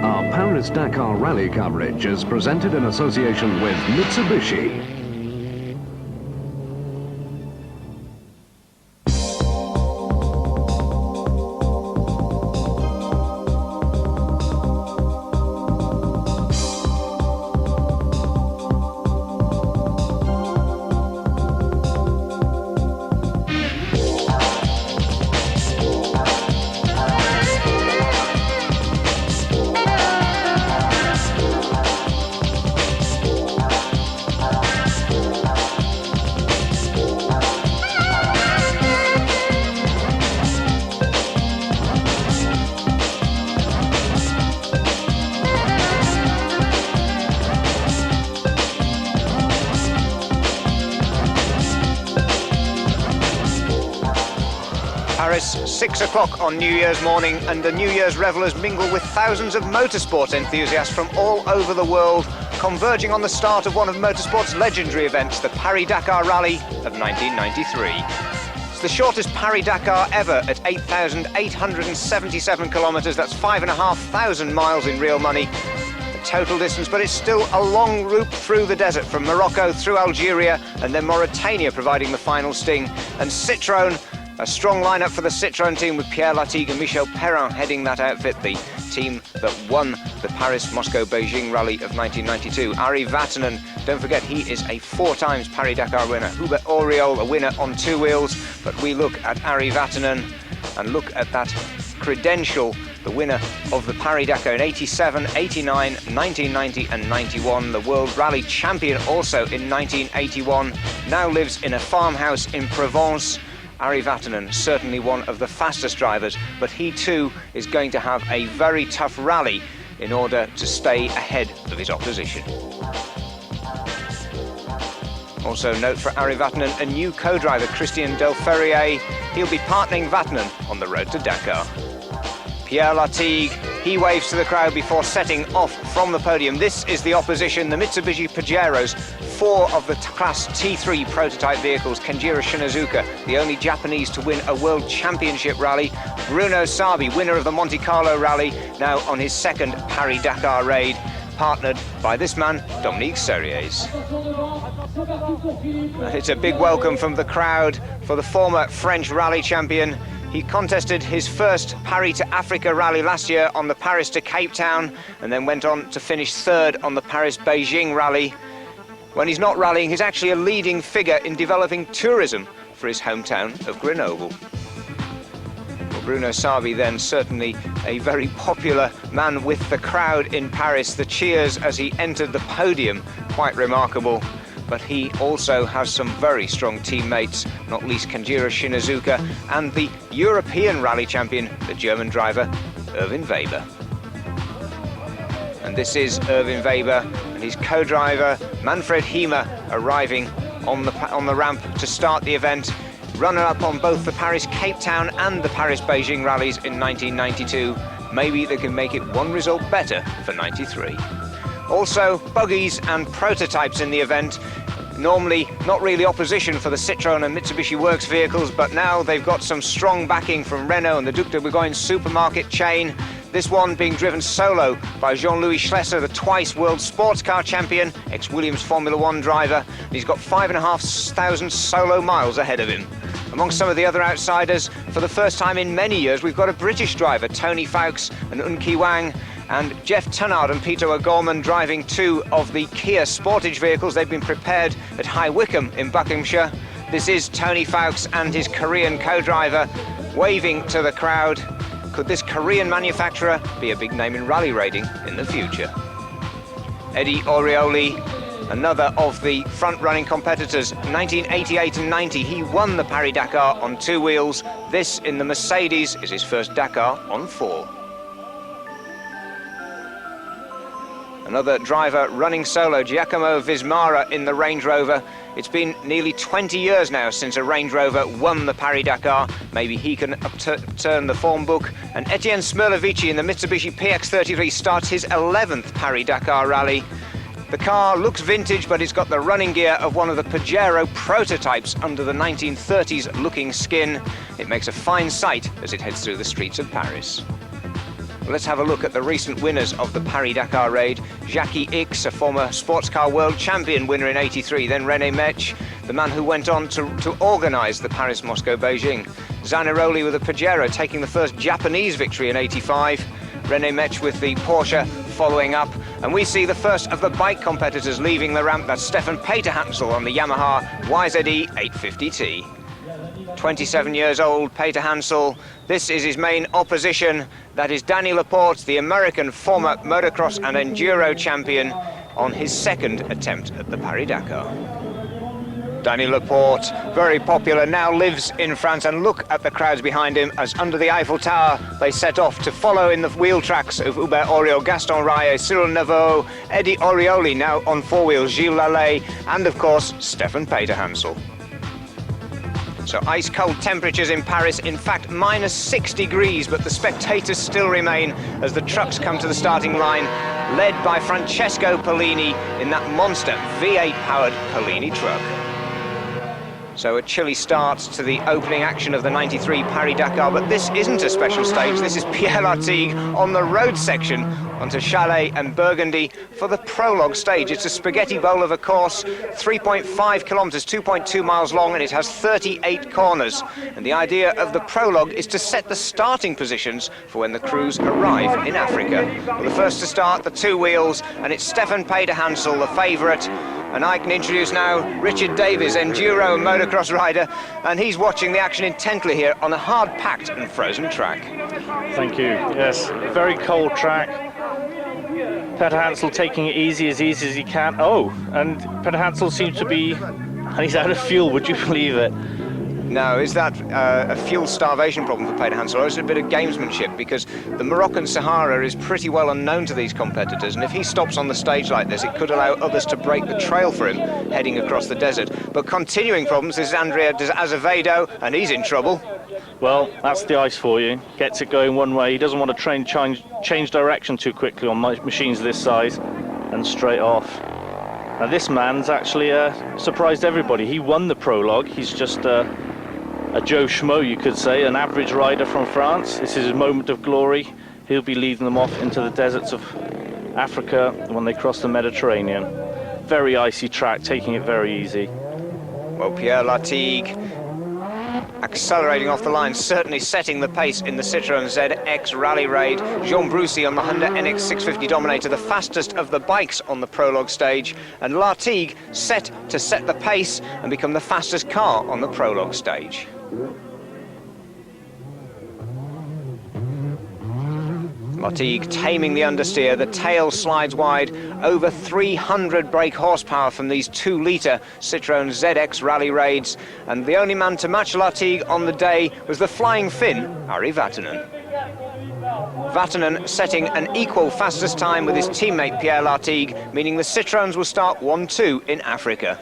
Our Paris Dakar Rally coverage is presented in association with Mitsubishi. Paris, 6 o'clock on New Year's morning, and the New Year's revellers mingle with thousands of motorsport enthusiasts from all over the world, converging on the start of one of motorsport's legendary events, the Paris Dakar Rally of 1993. It's the shortest Paris Dakar ever at 8,877 kilometres, that's 5,500 miles in real money. Total distance, but it's still a long route through the desert, from Morocco through Algeria and then Mauritania providing the final sting. And Citroen, a strong lineup for the Citroen team with Pierre Latigue and Michel Perrin heading that outfit, the team that won the Paris, Moscow, Beijing Rally of 1992. Ari Vatanen, don't forget, he is a 4 times Paris Dakar winner. Hubert Auriol, a winner on 2 wheels, but we look at Ari Vatanen and look at that credential, the winner of the Paris Dakar in 87, 89, 1990 and 91, the World Rally Champion also in 1981, now lives in a farmhouse in Provence. Ari Vatanen, certainly one of the fastest drivers, but he too is going to have a very tough rally in order to stay ahead of his opposition. Also note for Ari Vatanen, a new co-driver, Christian Delferrier. He'll be partnering Vatanen on the road to Dakar. Pierre Latigue, he waves to the crowd before setting off from the podium. This is the opposition, the Mitsubishi Pajeros, 4 of the class T3 prototype vehicles. Kenjiro Shinazuka, the only Japanese to win a World Championship rally. Bruno Sabi, winner of the Monte Carlo rally, now on his 2nd Paris Dakar raid, partnered by this man, Dominique Serriès. It's a big welcome from the crowd for the former French rally champion. He contested his first Paris to Africa rally last year on the Paris to Cape Town, and then went on to finish 3rd on the Paris Beijing rally. When he's not rallying, he's actually a leading figure in developing tourism for his hometown of Grenoble. Well, Bruno Sabi then, certainly a very popular man with the crowd in Paris. The cheers as he entered the podium, quite remarkable. But he also has some very strong teammates, not least Kenjiro Shinazuka and the European rally champion, the German driver, Erwin Weber. And this is Erwin Weber and his co-driver, Manfred Hiemer, arriving on the ramp to start the event. Runner-up on both the Paris Cape Town and the Paris Beijing rallies in 1992. Maybe they can make it one result better for 93. Also, buggies and prototypes in the event. Normally not really opposition for the Citroen and Mitsubishi Works vehicles, but now they've got some strong backing from Renault and the Duc de Bourgogne supermarket chain. This one being driven solo by Jean-Louis Schlesser, the twice world sports car champion, ex-Williams Formula One driver. He's got 5,500 solo miles ahead of him. Among some of the other outsiders, for the first time in many years, we've got a British driver, Tony Fowkes and Un-Ki Wang, and Jeff Tunnard and Peter O'Gorman driving 2 of the Kia Sportage vehicles. They've been prepared at High Wycombe in Buckinghamshire. This is Tony Fowkes and his Korean co-driver waving to the crowd. Could this Korean manufacturer be a big name in rally racing in the future? Eddie Orioli, another of the front-running competitors, 1988 and 90, he won the Paris Dakar on 2 wheels. This, in the Mercedes, is his first Dakar on 4. Another driver running solo, Giacomo Vismara in the Range Rover. It's been nearly 20 years now since a Range Rover won the Paris Dakar. Maybe he can upturn the form book. And Etienne Smirlovici in the Mitsubishi PX33 starts his 11th Paris Dakar rally. The car looks vintage, but it's got the running gear of one of the Pajero prototypes under the 1930s looking skin. It makes a fine sight as it heads through the streets of Paris. Let's have a look at the recent winners of the Paris Dakar raid. Jackie Ickx, a former sports car world champion winner in '83, then René Mech, the man who went on to organise the Paris, Moscow, Beijing. Zanaroli with a Pajero taking the first Japanese victory in '85. René Mech with the Porsche following up. And we see the first of the bike competitors leaving the ramp. That's Stefan Peter-Hansel on the Yamaha YZE 850T. 27 years old, Peter-Hansel. This is his main opposition. That is Danny Laporte, the American former motocross and enduro champion, on his second attempt at the Paris Dakar. Danny Laporte, very popular, now lives in France, and look at the crowds behind him as under the Eiffel Tower they set off to follow in the wheel tracks of Hubert Oriol, Gaston Raillet, Cyril Neveu, Eddie Orioli now on four wheels, Gilles Lallet, and of course Stefan Peter-Hansel. So ice-cold temperatures in Paris, in fact -6 degrees, but the spectators still remain as the trucks come to the starting line, led by Francesco Polini in that monster V8-powered Polini truck. So a chilly start to the opening action of the '93 Paris Dakar, but this isn't a special stage. This is Pierre Lartigue on the road section onto Chalais and Burgundy for the prologue stage. It's a spaghetti bowl of a course, 3.5 kilometers, 2.2 miles long, and it has 38 corners. And the idea of the prologue is to set the starting positions for when the crews arrive in Africa. Well, the first to start, the two wheels, and it's Stefan Peter-Hansel, the favourite. And I can introduce now Richard Davies, enduro motocross rider, and he's watching the action intently here on a hard-packed and frozen track. Thank you. Yes, very cold track. Peter-Hansel taking it easy as he can. Oh, and Peter-Hansel seems to be, and he's out of fuel, would you believe it? Now, is that a fuel starvation problem for Peter-Hansel, or is it a bit of gamesmanship? Because the Moroccan Sahara is pretty well unknown to these competitors, and if he stops on the stage like this, it could allow others to break the trail for him heading across the desert. But continuing problems is Andrea de Azevedo, and he's in trouble. Well, that's the ice for you. Gets it going one way. He doesn't want to change direction too quickly on machines this size, and straight off. Now, this man's actually surprised everybody. He won the prologue. He's just a Joe Schmo, you could say, an average rider from France. This is his moment of glory. He'll be leading them off into the deserts of Africa when they cross the Mediterranean. Very icy track, taking it very easy. Well, Pierre Lartigue accelerating off the line, certainly setting the pace in the Citroen ZX Rally Raid. Jean Brucy on the Honda NX 650 Dominator, the fastest of the bikes on the prologue stage, and Lartigue set to set the pace and become the fastest car on the prologue stage. Lartigue taming the understeer, the tail slides wide, over 300 brake horsepower from these 2-litre Citroen ZX Rally Raids, and the only man to match Lartigue on the day was the flying Finn, Ari Vatanen. Vatanen setting an equal fastest time with his teammate Pierre Lartigue, meaning the Citroens will start 1-2 in Africa.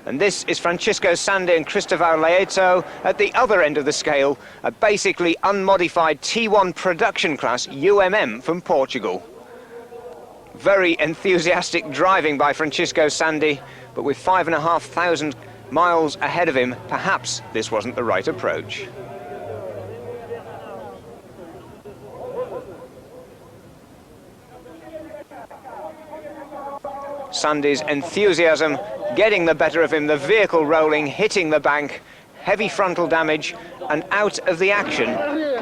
And this is Francisco Sande and Cristóvão Leito at the other end of the scale, a basically unmodified T1 production class UMM from Portugal. Very enthusiastic driving by Francisco Sande, but with 5,500 miles ahead of him, perhaps this wasn't the right approach. Sande's enthusiasm getting the better of him, the vehicle rolling, hitting the bank, heavy frontal damage, and out of the action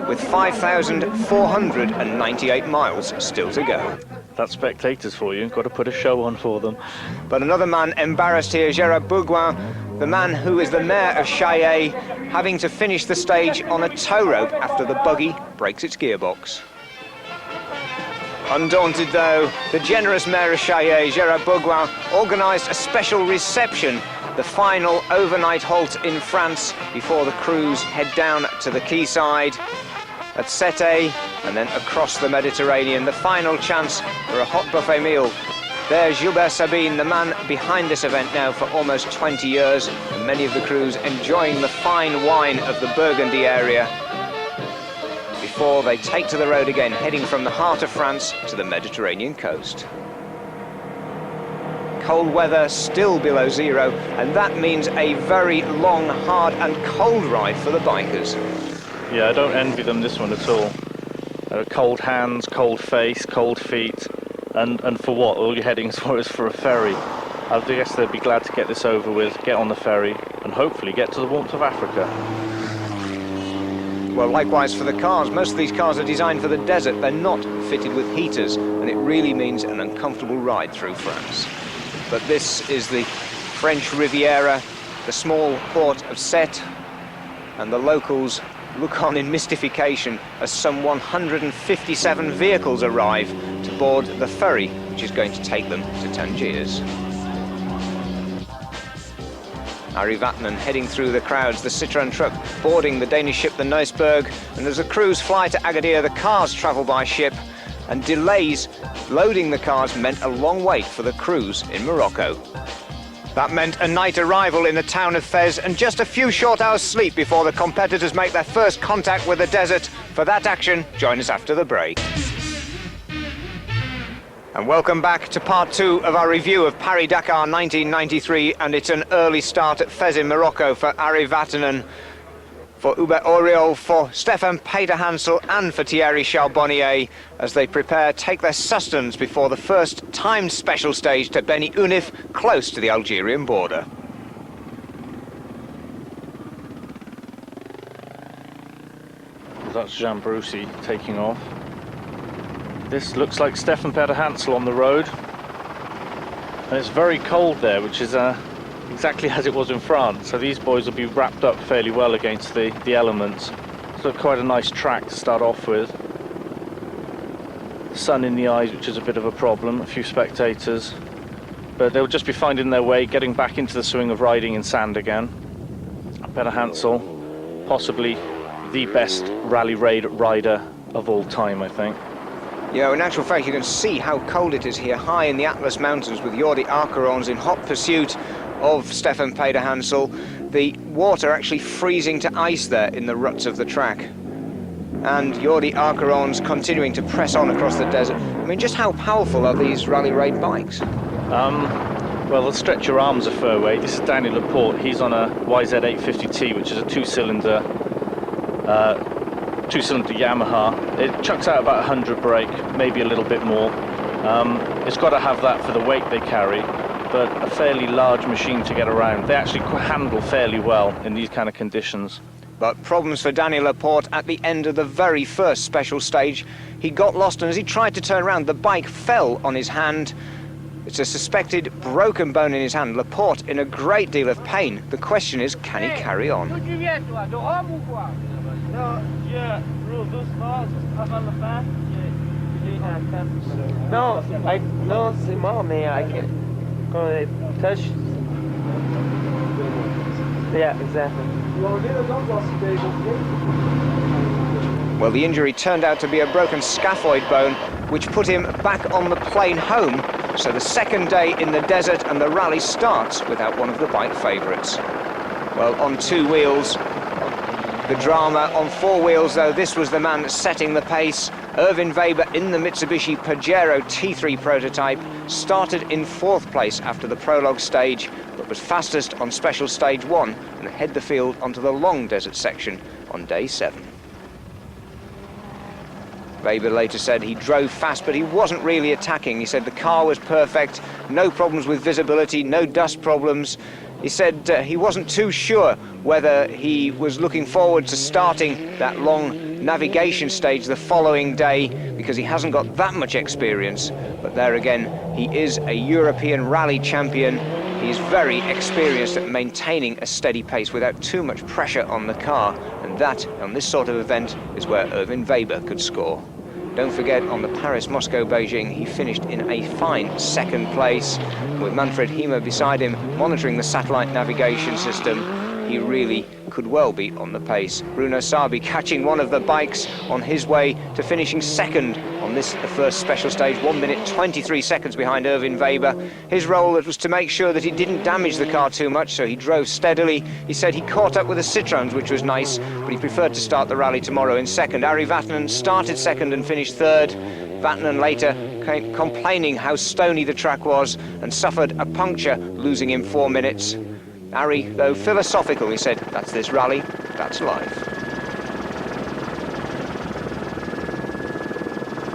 with 5,498 miles still to go. That's spectators for you. Got to put a show on for them. But another man embarrassed here, Gérard Bourgoin, the man who is the mayor of Chalais, having to finish the stage on a tow rope after the buggy breaks its gearbox. Undaunted though, the generous mayor of Chalais, Gérard Bourgoin, organised a special reception, the final overnight halt in France before the crews head down to the quayside at Sète and then across the Mediterranean. The final chance for a hot buffet meal. There's Gilbert Sabine, the man behind this event now for almost 20 years, and many of the crews enjoying the fine wine of the Burgundy area before they take to the road again, heading from the heart of France to the Mediterranean coast. Cold weather, still below zero, and that means a very long, hard and cold ride for the bikers. Yeah, I don't envy them this one at all. Cold hands, cold face, cold feet, and for what? All you're heading for is for a ferry. I guess they'd be glad to get this over with, get on the ferry, and hopefully get to the warmth of Africa. Well, likewise for the cars. Most of these cars are designed for the desert. They're not fitted with heaters, and it really means an uncomfortable ride through France. But this is the French Riviera, the small port of Sète, and the locals look on in mystification as some 157 vehicles arrive to board the ferry, which is going to take them to Tangiers. Ari Vatanen heading through the crowds, the Citroen truck boarding the Danish ship the Neusberg, and as the crews fly to Agadir, the cars travel by ship, and delays loading the cars meant a long wait for the crews in Morocco. That meant a night arrival in the town of Fez and just a few short hours sleep before the competitors make their first contact with the desert. For that action, join us after the break. And welcome back to part 2 of our review of Paris Dakar 1993, and it's an early start at Fez in Morocco for Ari Vatanen, for Hubert Auriol, for Stéphane Peterhansel and for Thierry Charbonnier as they take their sustenance before the first timed special stage to Beni Unif, close to the Algerian border. That's Jean Brucy taking off. This looks like Stéphane Peterhansel on the road, and it's very cold there, which is exactly as it was in France, so these boys will be wrapped up fairly well against the elements. So quite a nice track to start off with. Sun in the eyes, which is a bit of a problem, a few spectators, but they'll just be finding their way, getting back into the swing of riding in sand again. Peterhansel, possibly the best rally raid rider of all time, I think. Yeah, in actual fact, you can see how cold it is here, high in the Atlas Mountains, with Jordi Arcarons in hot pursuit of Stéphane Peterhansel. The water actually freezing to ice there in the ruts of the track. And Jordi Arcarons continuing to press on across the desert. I mean, just how powerful are these rally raid bikes? Well, they'll stretch your arms a fair way. This is Daniel Laporte. He's on a YZ850T, which is a two-cylinder Yamaha. It chucks out about 100 brake, maybe a little bit more. It's got to have that for the weight they carry, but a fairly large machine to get around. They actually handle fairly well in these kind of conditions. But problems for Daniel Laporte at the end of the very first special stage. He got lost, and as he tried to turn around, the bike fell on his hand. It's a suspected broken bone in his hand. Laporte in a great deal of pain. The question is, can he carry on? Non, c'est mort, mais quand it touch. Yeah, exactly. Well, the injury turned out to be a broken scaphoid bone, which put him back on the plane home. So the second day in the desert, and the rally starts without one of the bike favourites. Well, on 2 wheels, the drama. On 4 wheels, though, this was the man setting the pace. Erwin Weber in the Mitsubishi Pajero T3 prototype started in 4th place after the prologue stage, but was fastest on special stage 1 and head the field onto the long desert section on day 7. Weber later said he drove fast, but he wasn't really attacking. He said the car was perfect, no problems with visibility, no dust problems. He said he wasn't too sure whether he was looking forward to starting that long navigation stage the following day, because he hasn't got that much experience. But there again, he is a European rally champion. He's very experienced at maintaining a steady pace without too much pressure on the car, and that, on this sort of event, is where Erwin Weber could score. Don't forget, on the Paris, Moscow, Beijing, he finished in a fine 2nd place, with Manfred Hiemer beside him monitoring the satellite navigation system. He really could well be on the pace. Bruno Sabi catching one of the bikes on his way to finishing 2nd on this, the first special stage, 1 minute 23 seconds behind Erwin Weber. His role was to make sure that he didn't damage the car too much, so he drove steadily. He said he caught up with the Citroens, which was nice, but he preferred to start the rally tomorrow in 2nd. Ari Vatanen started 2nd and finished 3rd. Vatanen later complaining how stony the track was and suffered a puncture, losing him 4 minutes. Ari, though philosophical, he said, that's this rally, that's life.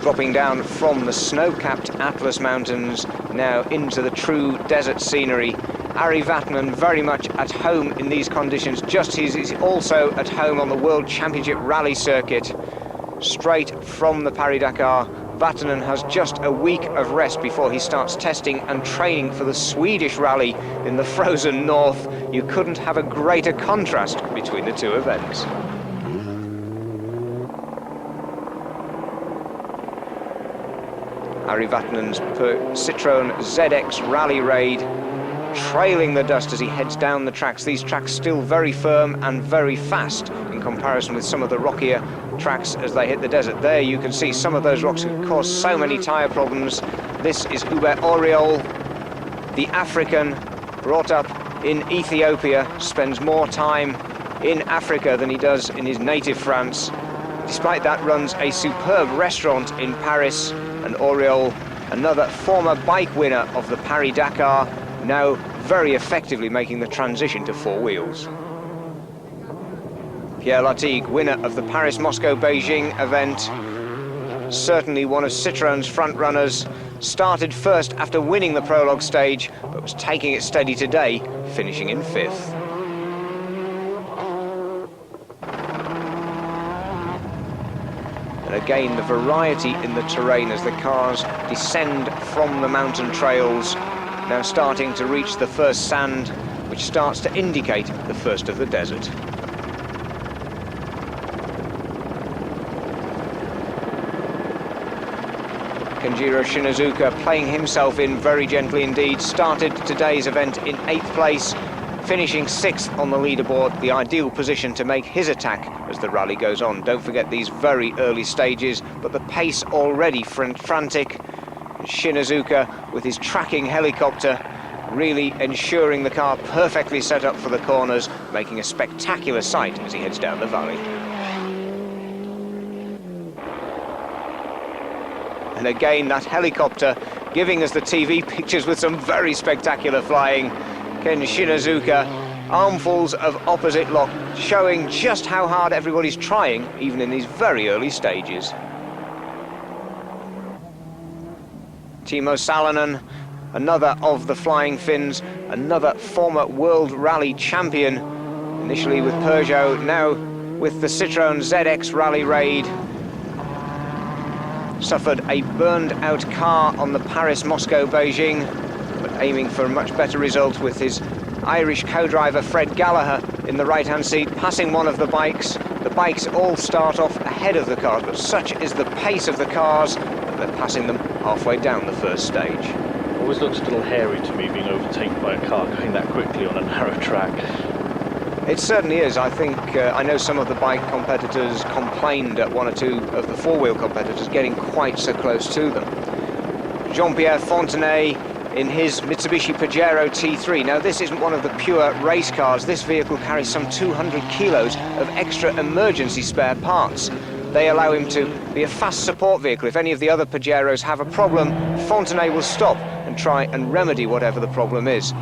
dropping down from the snow-capped Atlas Mountains now into the true desert scenery. Ari Vatanen very much at home in these conditions, just as he's also at home on the World Championship Rally circuit. Straight from the Paris Dakar, Vatanen has just a week of rest before he starts testing and training for the Swedish rally in the frozen north. You couldn't have a greater contrast between the two events. Ari Vatanen's Citroen ZX Rally Raid trailing the dust as he heads down the tracks. These tracks still very firm and very fast in comparison with some of the rockier tracks as they hit the desert. There you can see some of those rocks that cause so many tyre problems. This is Hubert Auriol, the African, brought up in Ethiopia, spends more time in Africa than he does in his native France. Despite that, runs a superb restaurant in Paris. And Auriol, another former bike winner of the Paris Dakar, now very effectively making the transition to four wheels. Pierre Lartigue, winner of the Paris-Moscow-Beijing event, certainly one of Citroen's front runners, started first after winning the prologue stage, but was taking it steady today, finishing in 5th. And again, the variety in the terrain as the cars descend from the mountain trails, now starting to reach the first sand, which starts to indicate the first of the desert. Kenjiro Shinazuka playing himself in very gently indeed, started today's event in 8th place, finishing 6th on the leaderboard, the ideal position to make his attack as the rally goes on. Don't forget these very early stages, but the pace already frantic. Shinazuka with his tracking helicopter really ensuring the car perfectly set up for the corners, making a spectacular sight as he heads down the valley. And again, that helicopter giving us the TV pictures with some very spectacular flying. Ken Shinazuka, armfuls of opposite lock, showing just how hard everybody's trying, even in these very early stages. Timo Salonen, another of the Flying Finns, another former World Rally champion, initially with Peugeot, now with the Citroen ZX Rally Raid. Suffered a burned-out car on the Paris-Moscow-Beijing, but aiming for a much better result with his Irish co-driver Fred Gallagher in the right-hand seat, passing one of the bikes. The bikes all start off ahead of the cars, but such is the pace of the cars that they're passing them halfway down the first stage. Always looks a little hairy to me being overtaken by a car going that quickly on a narrow track. It certainly is. I think I know some of the bike competitors complained at one or two of the four-wheel competitors getting quite so close to them. Jean-Pierre Fontenay in his Mitsubishi Pajero T3. Now, this isn't one of the pure race cars. This vehicle carries some 200 kilos of extra emergency spare parts. They allow him to be a fast support vehicle. If any of the other Pajeros have a problem, Fontenay will stop and try and remedy whatever the problem is.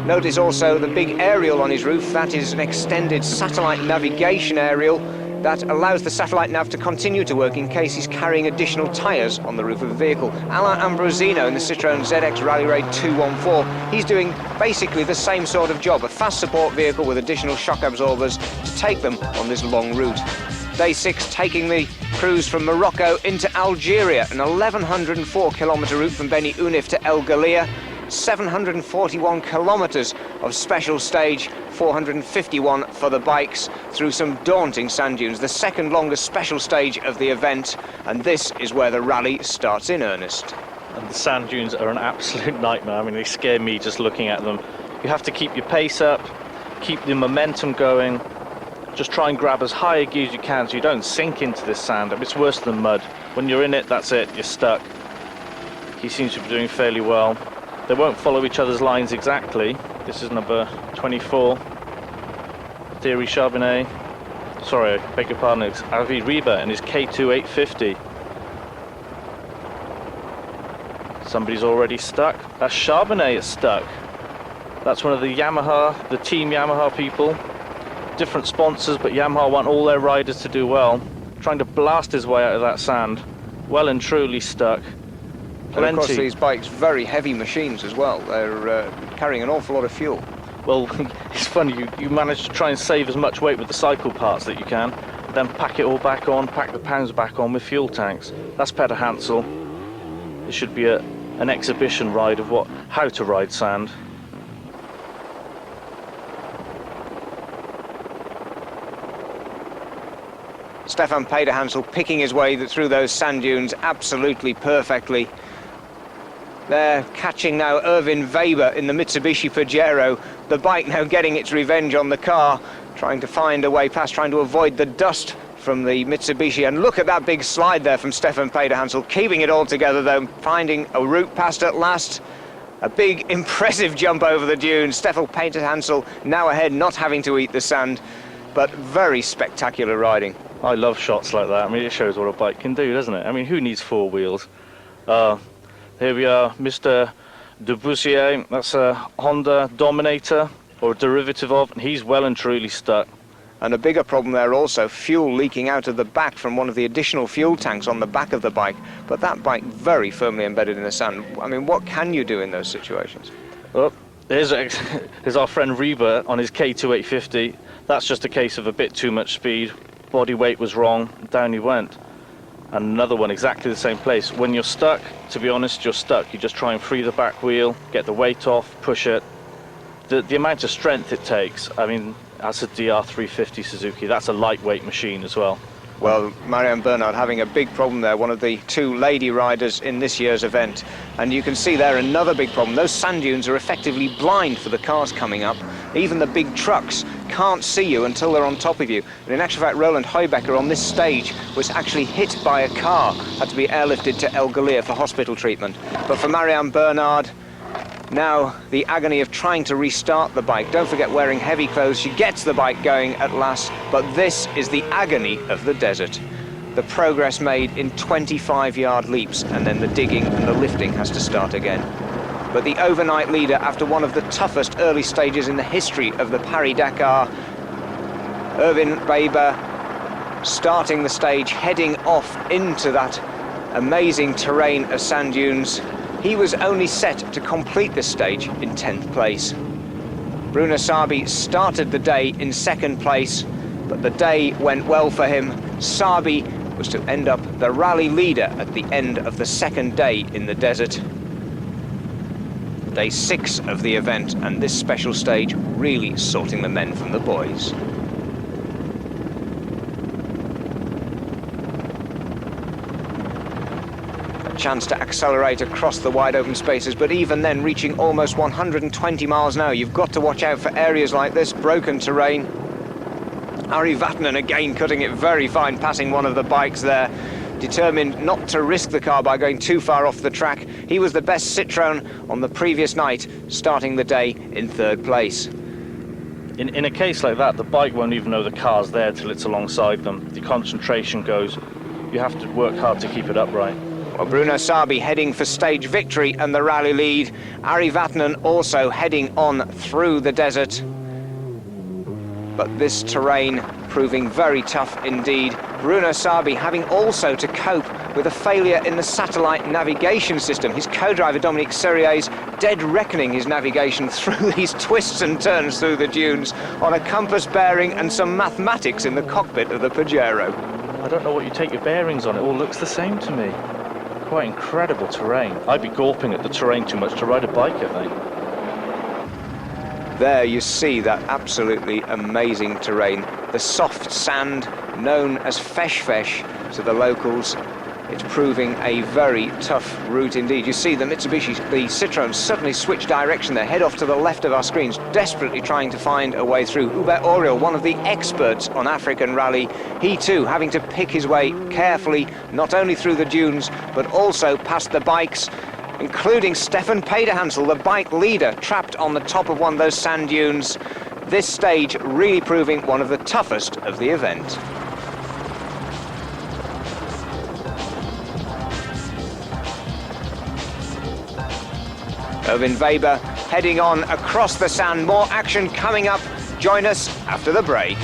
Notice also the big aerial on his roof. That is an extended satellite navigation aerial that allows the satellite nav to continue to work in case he's carrying additional tyres on the roof of the vehicle. Alain Ambrosino in the Citroen ZX Rally Raid 214, he's doing basically the same sort of job, a fast support vehicle with additional shock absorbers to take them on this long route. Day 6 taking the cruise from Morocco into Algeria, an 1,104 kilometre route from Beni Unif to El Galia, 741 kilometres of special stage, 451 for the bikes, through some daunting sand dunes, the second longest special stage of the event, and this is where the rally starts in earnest. And the sand dunes are an absolute nightmare. I mean, they scare me just looking at them. You have to keep your pace up, keep the momentum going, just try and grab as high a gear as you can so you don't sink into this sand. It's worse than mud. When you're in it, that's it, you're stuck. He seems to be doing fairly well. They won't follow each other's lines exactly. This is number 24, Thierry Charbonnet. Sorry, I beg your pardon, it's Avi Riba and his K2 850. Somebody's already stuck. That's Charbonnet is stuck. That's one of the Yamaha, the Team Yamaha people. Different sponsors, but Yamaha want all their riders to do well. Trying to blast his way out of that sand. well and truly stuck. And of course, Plenty. these bikes, very heavy machines as well. They're carrying an awful lot of fuel. Well, it's funny, you manage to try and save as much weight with the cycle parts that you can, then pack it all back on, pack the pounds back on with fuel tanks. That's Peter Hansel. It should be an exhibition ride of how to ride sand. Stefan Peter Hansel picking his way through those sand dunes absolutely perfectly. They're catching now Erwin Weber in the Mitsubishi Pajero. The bike now getting its revenge on the car, trying to find a way past, trying to avoid the dust from the Mitsubishi. And look at that big slide there from Stefan Peter Hansel, keeping it all together though, finding a route past at last. A big, impressive jump over the dunes. Stefan Peter Hansel now ahead, not having to eat the sand, but very spectacular riding. I love shots like that. I mean, it shows what a bike can do, doesn't it? I mean, who needs four wheels? Here we are, Mr. Debussier. That's a Honda Dominator, or a derivative of, and he's well and truly stuck. And a bigger problem there also, fuel leaking out of the back from one of the additional fuel tanks on the back of the bike. But that bike very firmly embedded in the sand. I mean, what can you do in those situations? Well, here's our friend Reba on his K2850. That's just a case of a bit too much speed. Body weight was wrong, down he went. And another one, exactly the same place. When you're stuck, to be honest, you're stuck. You just try and free the back wheel, get the weight off, push it. The amount of strength it takes, I mean, that's a DR350 Suzuki. That's a lightweight machine as well. Well, Marianne Bernard having a big problem there, one of the two lady riders in this year's event. And you can see there another big problem. Those sand dunes are effectively blind for the cars coming up. Even the big trucks can't see you until they're on top of you. And in actual fact, Roland Heubecker on this stage was actually hit by a car, had to be airlifted to El Galir for hospital treatment. But for Marianne Bernard, now the agony of trying to restart the bike. Don't forget, wearing heavy clothes, she gets the bike going at last, but this is the agony of the desert. The progress made in 25-yard leaps, and then the digging and the lifting has to start again. But the overnight leader, after one of the toughest early stages in the history of the Paris Dakar, Erwin Weber starting the stage, heading off into that amazing terrain of sand dunes. He was only set to complete this stage in 10th place. Bruno Sabi started the day in 2nd place, but the day went well for him. Sabi was to end up the rally leader at the end of the 2nd day in the desert. Day 6 of the event, and this special stage really sorting the men from the boys. Chance to accelerate across the wide open spaces, but even then reaching almost 120 miles an hour. You've got to watch out for areas like this, broken terrain. Ari Vatanen again cutting it very fine, passing one of the bikes there, determined not to risk the car by going too far off the track. He was the best Citroen on the previous night, starting the day in 3rd place. In a case like that, the bike won't even know the car's there till it's alongside them. The concentration goes. You have to work hard to keep it upright. Well, Bruno Sabi heading for stage victory and the rally lead. Ari Vatanen also heading on through the desert. But this terrain proving very tough indeed. Bruno Sabi having also to cope with a failure in the satellite navigation system. His co-driver Dominique Serrier's dead reckoning his navigation through these twists and turns through the dunes on a compass bearing and some mathematics in the cockpit of the Pajero. I don't know what you take your bearings on. It all looks the same to me. Quite incredible terrain. I'd be gawping at the terrain too much to ride a bike, I think. There you see that absolutely amazing terrain. The soft sand, known as fesh to the locals. It's proving a very tough route indeed. You see the Mitsubishi, the Citroen suddenly switch direction there, head off to the left of our screens, desperately trying to find a way through. Hubert Auriol, one of the experts on African rally, he too having to pick his way carefully, not only through the dunes, but also past the bikes, including Stefan Peter Hansel, the bike leader, trapped on the top of one of those sand dunes. This stage really proving one of the toughest of the event. Erwin Weber heading on across the sand. More action coming up. Join us after the break.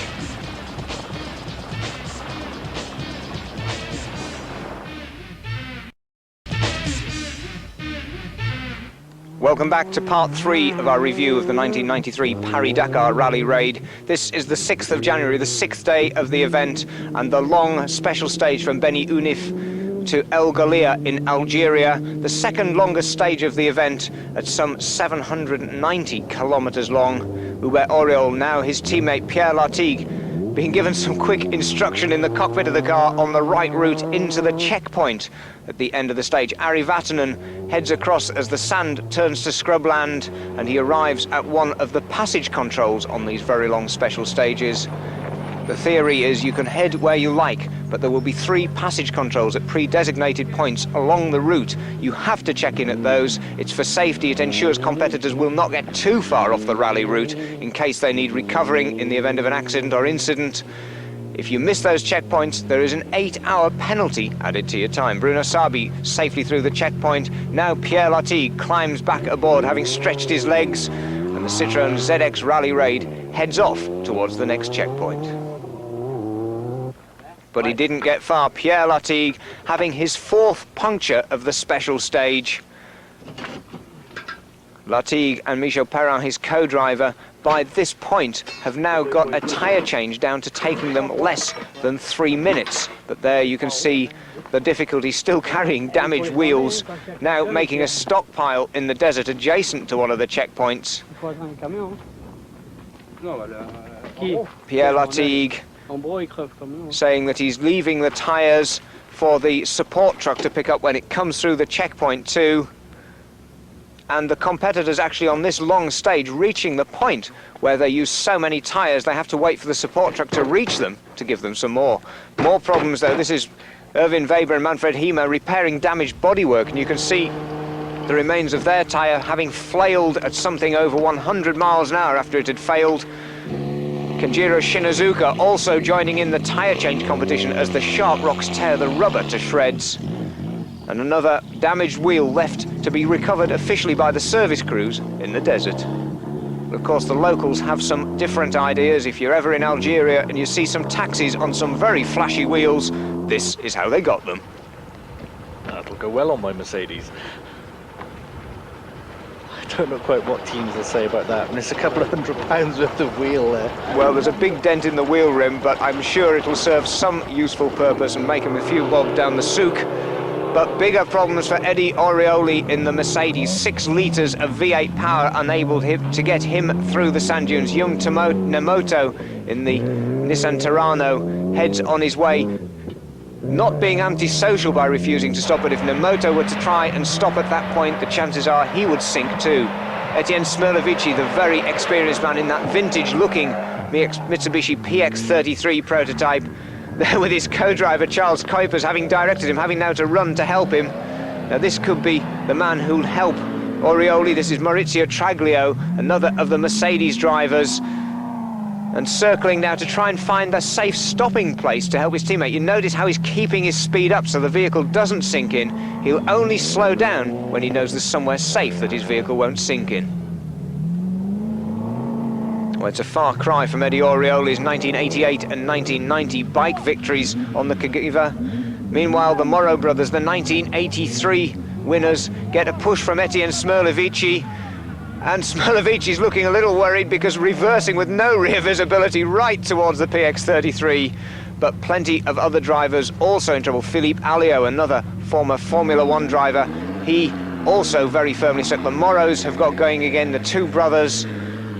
Welcome back to part 3 of our review of the 1993 Paris Dakar Rally Raid. This is the 6th of January, the 6th day of the event, and the long special stage from Beni Unif to El Galia in Algeria, the second longest stage of the event at some 790 kilometers long. Hubert Auriol, now his teammate Pierre Lartigue, being given some quick instruction in the cockpit of the car on the right route into the checkpoint at the end of the stage. Ari Vatanen heads across as the sand turns to scrubland, and he arrives at one of the passage controls on these very long special stages. The theory is you can head where you like, but there will be 3 passage controls at pre-designated points along the route. You have to check in at those. It's for safety. It ensures competitors will not get too far off the rally route in case they need recovering in the event of an accident or incident. If you miss those checkpoints, there is an 8-hour penalty added to your time. Bruno Sabi safely through the checkpoint. Now Pierre Lartigue climbs back aboard, having stretched his legs, and the Citroen ZX Rally Raid heads off towards the next checkpoint. But he didn't get far. Pierre Lartigue having his 4th puncture of the special stage. Lartigue and Michel Perrin, his co-driver, by this point have now got a tyre change down to taking them less than 3 minutes. But there you can see the difficulty, still carrying damaged wheels, now making a stockpile in the desert adjacent to one of the checkpoints. Pierre Lartigue saying that he's leaving the tyres for the support truck to pick up when it comes through the checkpoint too. And the competitors actually on this long stage reaching the point where they use so many tyres they have to wait for the support truck to reach them to give them some more. More problems though. This is Erwin Weber and Manfred Hiemer repairing damaged bodywork, and you can see the remains of their tyre having flailed at something over 100 miles an hour after it had failed. Kenjiro Shinozuka also joining in the tyre change competition as the sharp rocks tear the rubber to shreds. And another damaged wheel left to be recovered officially by the service crews in the desert. Of course, the locals have some different ideas. If you're ever in Algeria and you see some taxis on some very flashy wheels, this is how they got them. That'll go well on my Mercedes. I don't know quite what teams will say about that, and it's a couple of £100 worth of wheel there. Well, there's a big dent in the wheel rim, but I'm sure it'll serve some useful purpose and make him a few bob down the souk. But bigger problems for Eddie Orioli in the Mercedes. 6 litres of V8 power enabled him to get him through the sand dunes. Young Nemoto in the Nissan Terrano heads on his way, not being antisocial by refusing to stop, but if Nemoto were to try and stop at that point, the chances are he would sink too. Etienne Smirlovici, the very experienced man in that vintage-looking Mitsubishi PX33 prototype, there with his co-driver Charles Kuipers having directed him, having now to run to help him. Now this could be the man who'll help Orioli. This is Maurizio Traglio, another of the Mercedes drivers, and circling now to try and find a safe stopping place to help his teammate. You notice how he's keeping his speed up so the vehicle doesn't sink in. He'll only slow down when he knows there's somewhere safe that his vehicle won't sink in. Well, it's a far cry from Eddie Orioli's 1988 and 1990 bike victories on the Cagiva. Meanwhile, the Morrow brothers, the 1983 winners, get a push from Etienne Smirlovici. And Smirlovici's looking a little worried because reversing with no rear visibility right towards the PX33. But plenty of other drivers also in trouble. Philippe Alliot, another former Formula One driver, he also very firmly stuck. The Morrows have got going again, the 2 brothers,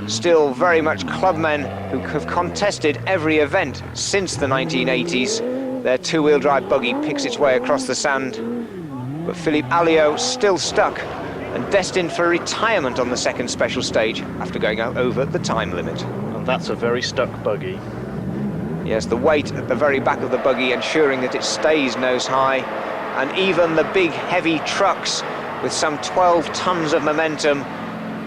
still very much clubmen who have contested every event since the 1980s. Their 2-wheel drive buggy picks its way across the sand. But Philippe Alliot still stuck and destined for retirement on the second special stage after going out over the time limit. And that's a very stuck buggy. Yes, the weight at the very back of the buggy ensuring that it stays nose high, and even the big heavy trucks with some 12 tons of momentum,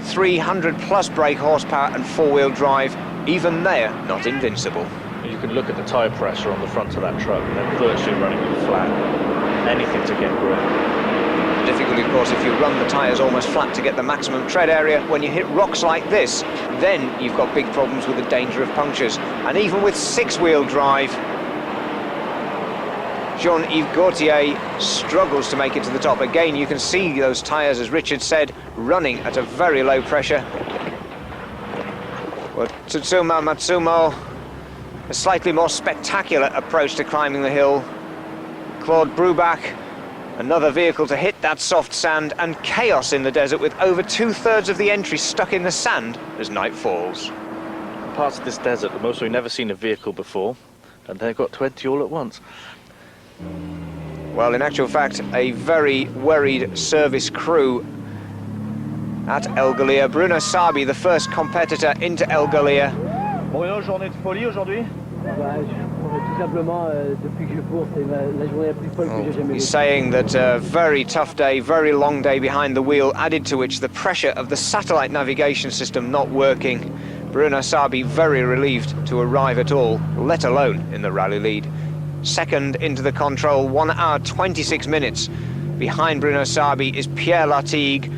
300 plus brake horsepower and 4-wheel drive, even they're not invincible. You can look at the tyre pressure on the front of that truck and they're virtually running flat. Anything to get grip. The difficulty, of course, if you run the tyres almost flat to get the maximum tread area, when you hit rocks like this, then you've got big problems with the danger of punctures. And even with 6-wheel drive, Jean-Yves Gaultier struggles to make it to the top. Again, you can see those tyres, as Richard said, running at a very low pressure. Well, Tsutsuma Matsumo, a slightly more spectacular approach to climbing the hill. Claude Brubach, another vehicle to hit that soft sand, and chaos in the desert with over 2/3 of the entry stuck in the sand as night falls. Parts of this desert, the most we've never seen a vehicle before, and they've got 20 all at once. Well, in actual fact, a very worried service crew at El Galia. Bruno Sabi, the first competitor into El Galia. Bruno, journée de folie aujourd'hui? He's saying that a very tough day, very long day behind the wheel, added to which the pressure of the satellite navigation system not working. Bruno Sabi very relieved to arrive at all, let alone in the rally lead. Second into the control, 1 hour 26 minutes. Behind Bruno Sabi is Pierre Latigue.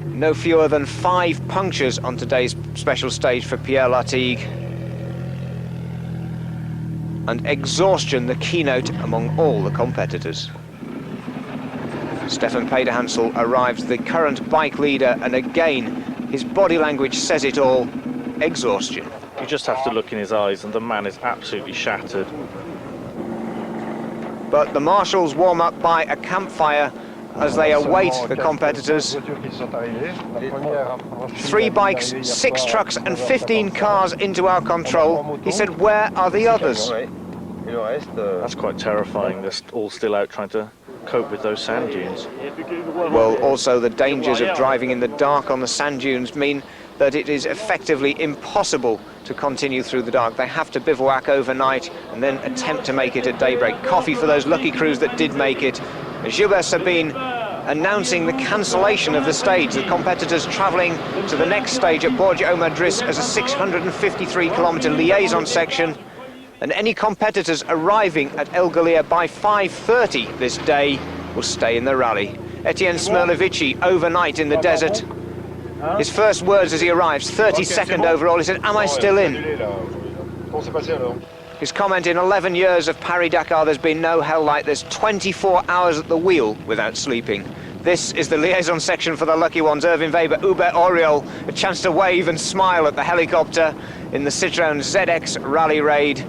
No fewer than 5 punctures on today's special stage for Pierre Latigue. And exhaustion the keynote among all the competitors. Stefan Pederhansel arrives the current bike leader, and again, his body language says it all, exhaustion. You just have to look in his eyes, and the man is absolutely shattered. But the marshals warm up by a campfire as they await the competitors. 3 bikes, 6 trucks and 15 cars into our control. He said, where are the others? That's quite terrifying. They're all still out trying to cope with those sand dunes. Well, also the dangers of driving in the dark on the sand dunes mean that it is effectively impossible to continue through the dark. They have to bivouac overnight and then attempt to make it at daybreak. Coffee for those lucky crews that did make it. Gilbert Sabine announcing the cancellation of the stage. The competitors travelling to the next stage at Borja Madrid as a 653-kilometre liaison section. And any competitors arriving at El Galia by 5:30 this day will stay in the rally. Etienne Smirlevici overnight in the desert. His first words as he arrives, 32nd overall, he said, am I still in? His comment, in 11 years of Paris Dakar, there's been no hell like this. 24 hours at the wheel without sleeping. This is the liaison section for the lucky ones. Erwin Weber, Hubert Auriol, a chance to wave and smile at the helicopter in the Citroen ZX Rally Raid.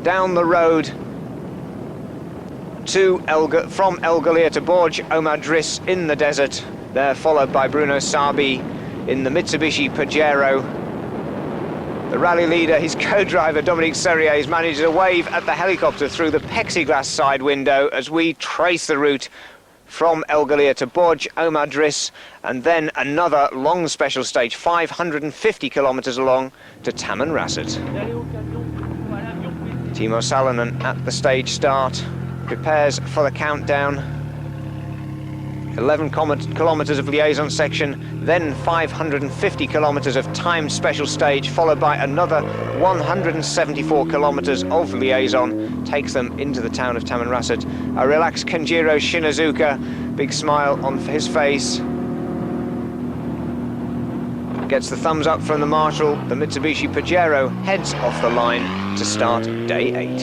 Down the road to from El Galia to Borj Omadris in the desert. They're followed by Bruno Sabi in the Mitsubishi Pajero. The rally leader, his co-driver Dominique Serrier, managed to wave at the helicopter through the plexiglass side window as we trace the route from El Galia to Borj Omadris, and then another long special stage, 550 kilometers long, to Tamanrasset. Timo Salonen at the stage start, prepares for the countdown. 11 kilometers of liaison section, then 550 kilometers of timed special stage, followed by another 174 kilometers of liaison, takes them into the town of Tamanrasset. A relaxed Kenjiro Shinazuka, big smile on his face. Gets the thumbs up from the marshal. The Mitsubishi Pajero heads off the line to start day 8.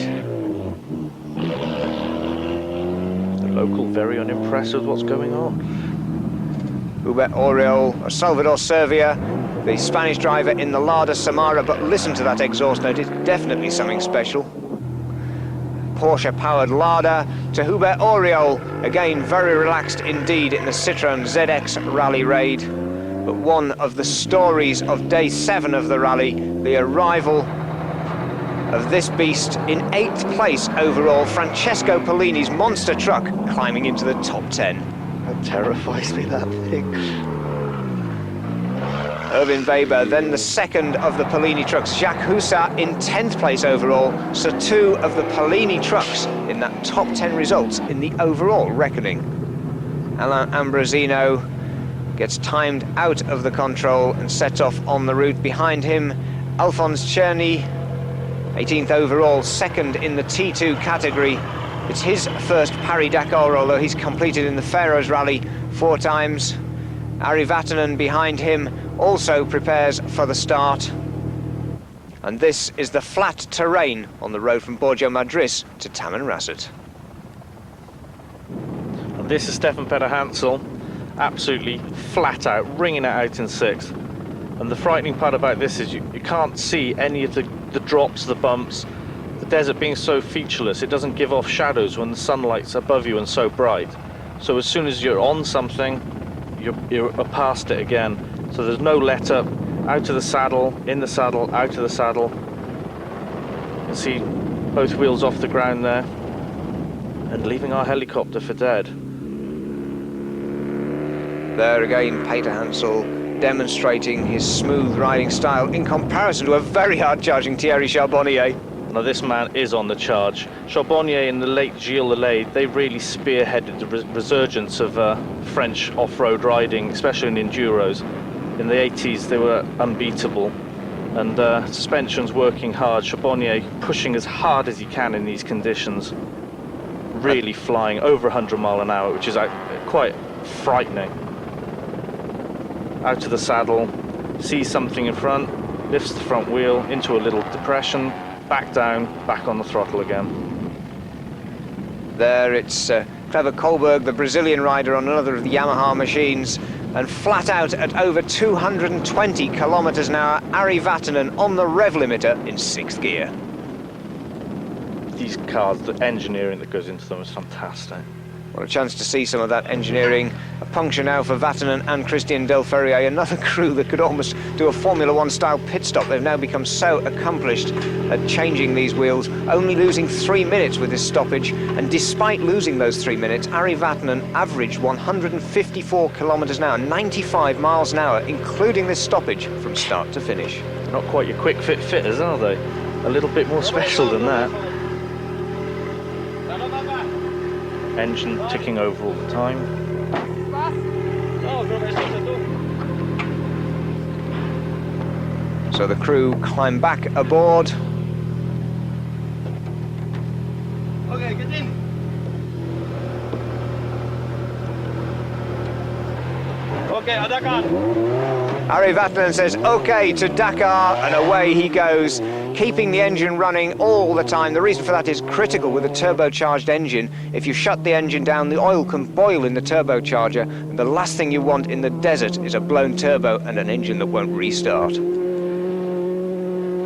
The local very unimpressed with what's going on. Hubert Auriol, Salvador Servia, the Spanish driver in the Lada Samara, but listen to that exhaust note, it's definitely something special. Porsche-powered Lada to Hubert Auriol, again very relaxed indeed in the Citroen ZX Rally Raid. But one of the stories of day 7 of the rally, the arrival of this beast in 8th place overall, Francesco Polini's monster truck climbing into the top 10. That terrifies me, that thing. Erwin Weber, then the second of the Polini trucks. Jacques Hussard in 10th place overall, so 2 of the Polini trucks in that top 10 results in the overall reckoning. Alain Ambrosino gets timed out of the control and sets off on the route. Behind him, Alphonse Cherny, 18th overall, second in the T2 category. It's his first Paris Dakar, although he's completed in the Faroes Rally 4 times. Ari Vatanen behind him also prepares for the start. And this is the flat terrain on the road from Borja Madrid to Tamanrasset. This is Stefan Hansel, absolutely flat out, ringing it out in 6th. And the frightening part about this is you can't see any of the drops, the bumps. The desert being so featureless, it doesn't give off shadows when the sunlight's above you and so bright. So as soon as you're on something, you're past it again. So there's no let up, out of the saddle, in the saddle, out of the saddle. You can see both wheels off the ground there, and leaving our helicopter for dead. There again, Peter Hansel demonstrating his smooth riding style in comparison to a very hard charging Thierry Charbonnier. Now this man is on the charge. Charbonnier and the late Gilles Lelay, they really spearheaded the resurgence of French off-road riding, especially in enduros. In the 80s they were unbeatable, and suspension's working hard. Charbonnier pushing as hard as he can in these conditions, really flying over 100 miles an hour, which is quite frightening. Out of the saddle, sees something in front, lifts the front wheel into a little depression, back down, back on the throttle again. There it's Clever Kolberg, the Brazilian rider, on another of the Yamaha machines, and flat out at over 220 kilometers an hour, Ari Vatanen on the rev limiter in 6th gear. These cars, the engineering that goes into them is fantastic. What a chance to see some of that engineering. A puncture now for Vatanen and Christian Delferrier, another crew that could almost do a Formula One style pit stop. They've now become so accomplished at changing these wheels, only losing 3 minutes with this stoppage. And despite losing those 3 minutes, Ari Vatanen averaged 154 kilometers an hour, 95 miles an hour, including this stoppage from start to finish. Not quite your quick fit fitters, are they? A little bit more special than that. Engine ticking over all the time. So the crew climb back aboard. Okay, get in. Okay, à Dakar. Ari Vatanen says okay to Dakar, and away he goes, keeping the engine running all the time. The reason for that is critical with a turbocharged engine. If you shut the engine down, the oil can boil in the turbocharger, and the last thing you want in the desert is a blown turbo and an engine that won't restart.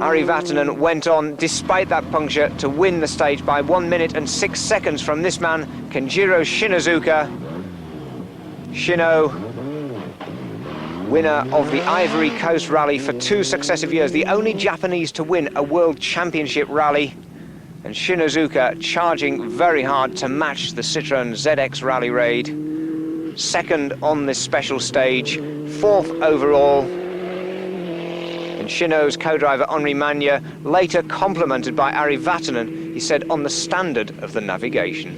Ari Vatanen went on, despite that puncture, to win the stage by 1 minute and 6 seconds from this man, Kenjiro Shinozuka. Shino, winner of the Ivory Coast Rally for 2 successive years, the only Japanese to win a World Championship rally. And Shinozuka charging very hard to match the Citroen ZX Rally Raid. 2nd on this special stage, 4th overall. And Shino's co-driver Henri Magna, later complimented by Ari Vatanen, he said, on the standard of the navigation.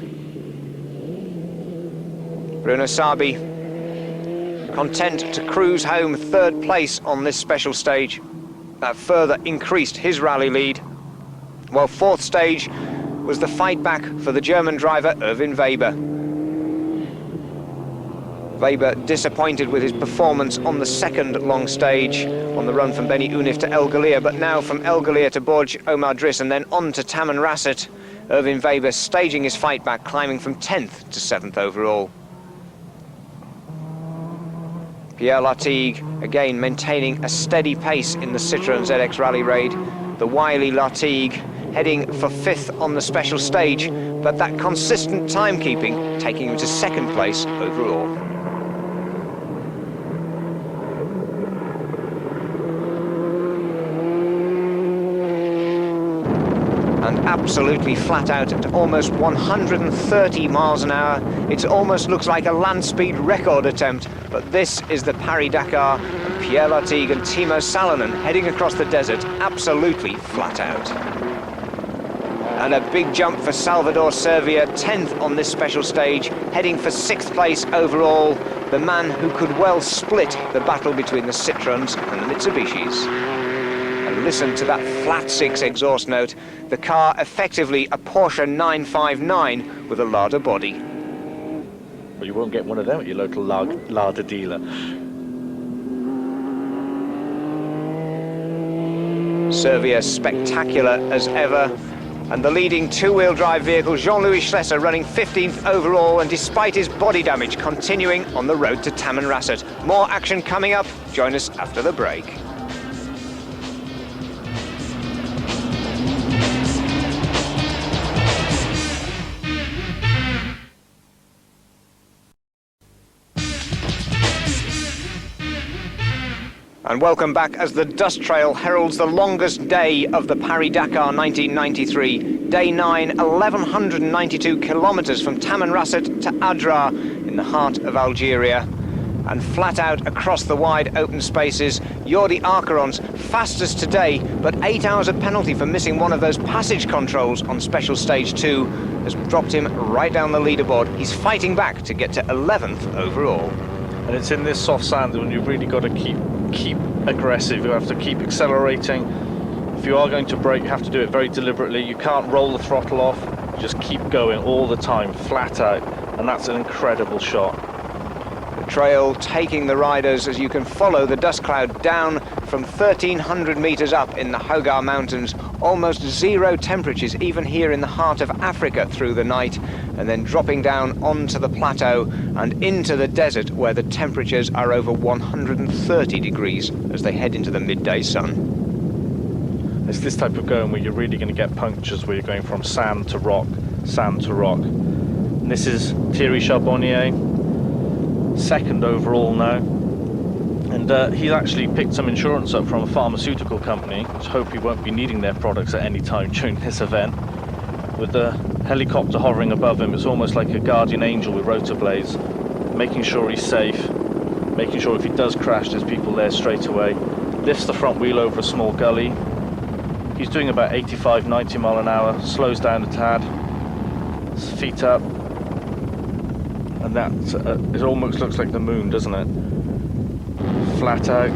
Bruno Sabi, content to cruise home 3rd place on this special stage. That further increased his rally lead. While 4th stage was the fight back for the German driver Erwin Weber. Weber disappointed with his performance on the 2nd long stage on the run from Beni Unif to El Galia, but now from El Galia to Borj Omar Driss and then on to Taman Rasset, Erwin Weber staging his fight back, climbing from 10th to 7th overall. Pierre Lartigue, again maintaining a steady pace in the Citroen ZX Rally Raid. The wily Lartigue heading for 5th on the special stage, but that consistent timekeeping taking him to 2nd place overall. And absolutely flat out at almost 130 miles an hour. It almost looks like a land speed record attempt, but this is the Paris Dakar, and Pierre Lartigue and Timo Salonen heading across the desert absolutely flat out. And a big jump for Salvador Servia, 10th on this special stage, heading for 6th place overall, the man who could well split the battle between the Citroens and the Mitsubishis. And listen to that flat 6 exhaust note, the car effectively a Porsche 959 with a Lada body. Well, you won't get one of them at your local Lada dealer. Servia spectacular as ever. And the leading two-wheel drive vehicle, Jean-Louis Schlesser, running 15th overall, and despite his body damage, continuing on the road to Tamanrasset. More action coming up. Join us after the break. And welcome back as the dust trail heralds the longest day of the Paris Dakar 1993. Day 9, 1,192 kilometres from Tamanrasset to Adrar in the heart of Algeria. And flat out across the wide open spaces, Jordi Arcaron's fastest today, but 8 hours of penalty for missing one of those passage controls on special stage 2 has dropped him right down the leaderboard. He's fighting back to get to 11th overall. And it's in this soft sand when you've really got to keep aggressive. You have to keep accelerating. If you are going to brake, you have to do it very deliberately. You can't roll the throttle off. You just keep going all the time, flat out, and that's an incredible shot. The trail taking the riders as you can follow the dust cloud down from 1,300 meters up in the Hogar Mountains. Almost zero temperatures even here in the heart of Africa through the night, and then dropping down onto the plateau and into the desert where the temperatures are over 130 degrees as they head into the midday sun. It's this type of going where you're really going to get punctures, where you're going from sand to rock, sand to rock. And this is Thierry Charbonnier, second overall now, and he's actually picked some insurance up from a pharmaceutical company. Let's hope he won't be needing their products at any time during this event. With the helicopter hovering above him, it's almost like a guardian angel with rotor blades, making sure he's safe, making sure if he does crash there's people there straight away. Lifts the front wheel over a small gully. He's doing about 85-90 mile an hour, slows down a tad, his feet up. And that, it almost looks like the moon, doesn't it? Flat out.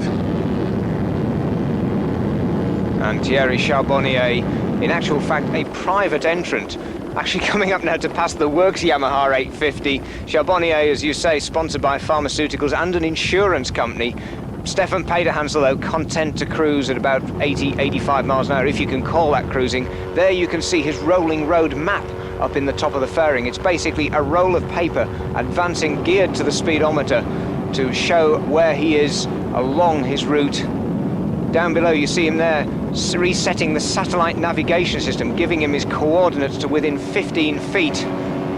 And Thierry Charbonnier, in actual fact, a private entrant, actually coming up now to pass the Works Yamaha 850. Charbonnier, as you say, sponsored by pharmaceuticals and an insurance company. Stefan Pederhansel, though, content to cruise at about 80-85 miles an hour, if you can call that cruising. There you can see his rolling road map up in the top of the fairing. It's basically a roll of paper advancing geared to the speedometer to show where he is along his route. Down below you see him there resetting the satellite navigation system, giving him his coordinates to within 15 feet.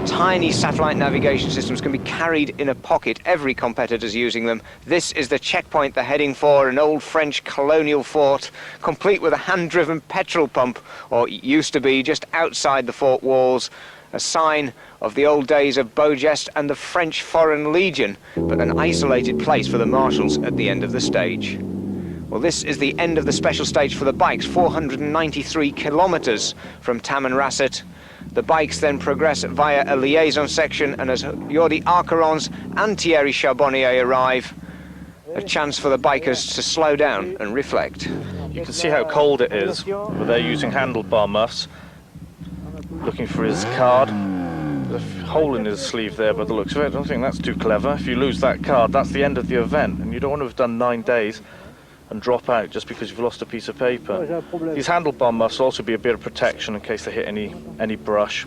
Tiny satellite navigation systems can be carried in a pocket. Every competitor's using them. This is the checkpoint they're heading for, an old French colonial fort, complete with a hand-driven petrol pump, or it used to be, just outside the fort walls. A sign of the old days of Beaugest and the French Foreign Legion, but an isolated place for the marshals at the end of the stage. Well, this is the end of the special stage for the bikes, 493 kilometers from Tamanrasset. The bikes then progress via a liaison section, and as Jordi Arcarons and Thierry Charbonnier arrive, a chance for the bikers to slow down and reflect. You can see how cold it is, but they're using handlebar muffs. Looking for his card. There's a hole in his sleeve there by the looks of it. I don't think that's too clever. If you lose that card, that's the end of the event, and you don't want to have done 9 days and drop out just because you've lost a piece of paper. These handlebar muffs will also be a bit of protection in case they hit any brush.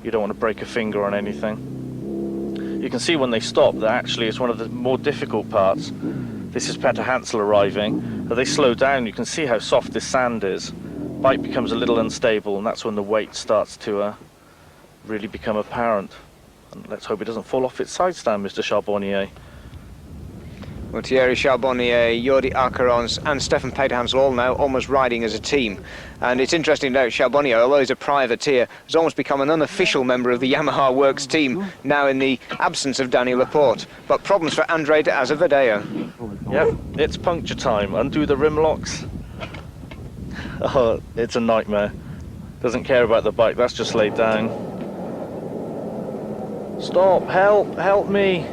You don't want to break a finger on anything. You can see when they stop that actually it's one of the more difficult parts. This is Peter Hansel arriving. As they slow down, you can see how soft this sand is. Bike becomes a little unstable, and that's when the weight starts to really become apparent. And let's hope it doesn't fall off its side stand, Mr. Charbonnier. Well, Thierry Charbonnier, Jordi Arcarons and Stefan Pederhansel all now almost riding as a team. And it's interesting to note, Charbonnier, although he's a privateer, has almost become an unofficial member of the Yamaha Works team, now in the absence of Danny Laporte. But problems for Andre de Azevedo. Yep, it's puncture time. Undo the rim locks. Oh, it's a nightmare. Doesn't care about the bike, that's just laid down. Stop, help me.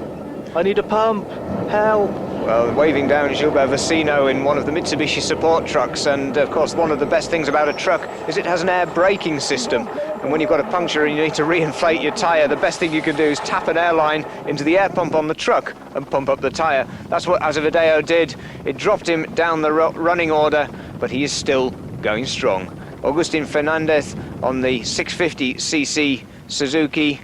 I need a pump, help. Well, waving down Gilbert Vecino in one of the Mitsubishi support trucks, and of course one of the best things about a truck is it has an air braking system, and when you've got a puncture and you need to reinflate your tyre, the best thing you can do is tap an airline into the air pump on the truck and pump up the tyre. That's what Azevedo did. It dropped him down the running order, but he is still going strong. Agustin Fernandez on the 650cc Suzuki.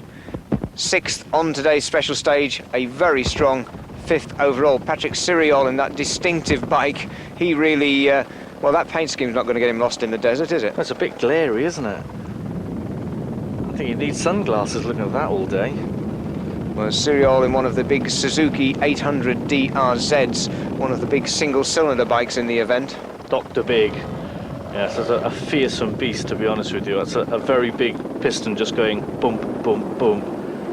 6th on today's special stage, a very strong 5th overall. Patrick Siriol in that distinctive bike. He really, well, that paint scheme's not going to get him lost in the desert, is it? That's a bit glary, isn't it? I think you need sunglasses looking at that all day. Well, Siriol in one of the big Suzuki 800D RZs, one of the big single-cylinder bikes in the event. Dr. Big. Yes, it's a fearsome beast, to be honest with you. It's a very big piston just going boom, boom, boom.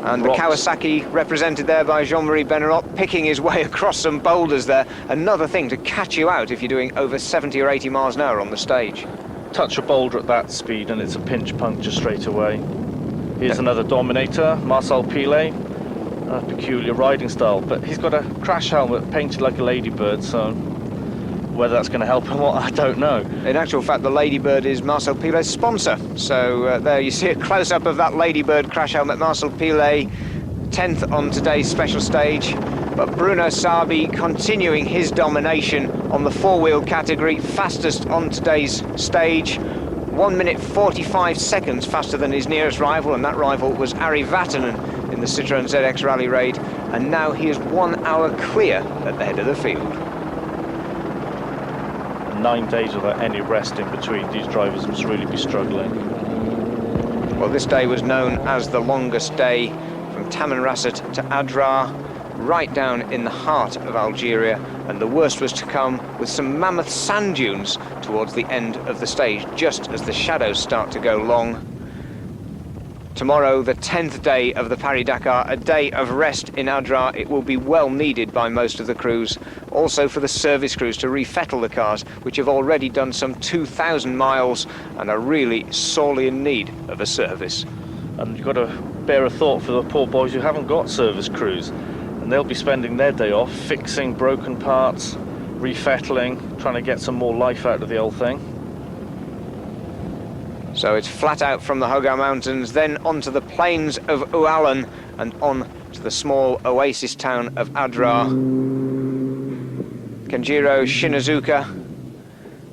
And Rocks. the Kawasaki represented there by Jean-Marie Benarot, picking his way across some boulders there. Another thing to catch you out if you're doing over 70 or 80 miles an hour on the stage. Touch a boulder at that speed and it's a pinch puncture straight away. Here's another Dominator, Marcel Pilet. A peculiar riding style, but he's got a crash helmet painted like a ladybird, so whether that's going to help or what, I don't know. In actual fact, the Ladybird is Marcel Pilet's sponsor. So there you see a close-up of that Ladybird crash helmet. Marcel Pilet, 10th on today's special stage. But Bruno Sabi continuing his domination on the four-wheel category, fastest on today's stage. 1 minute 45 seconds faster than his nearest rival, and that rival was Ari Vatanen in the Citroen ZX Rally Raid. And now he is 1 hour clear at the head of the field. 9 days without any rest in between. These drivers must really be struggling. Well, this day was known as the longest day, from Tamanrasset to Adrar, right down in the heart of Algeria, and the worst was to come with some mammoth sand dunes towards the end of the stage, just as the shadows start to go long. Tomorrow, the 10th day of the Paris Dakar, a day of rest in Adrar. It will be well needed by most of the crews, also for the service crews to refettle the cars, which have already done some 2,000 miles and are really sorely in need of a service. And you've got to bear a thought for the poor boys who haven't got service crews, and they'll be spending their day off fixing broken parts, refettling, trying to get some more life out of the old thing. So it's flat out from the Hogar Mountains, then onto the plains of Oualan and on to the small oasis town of Adrar. Kenjiro Shinazuka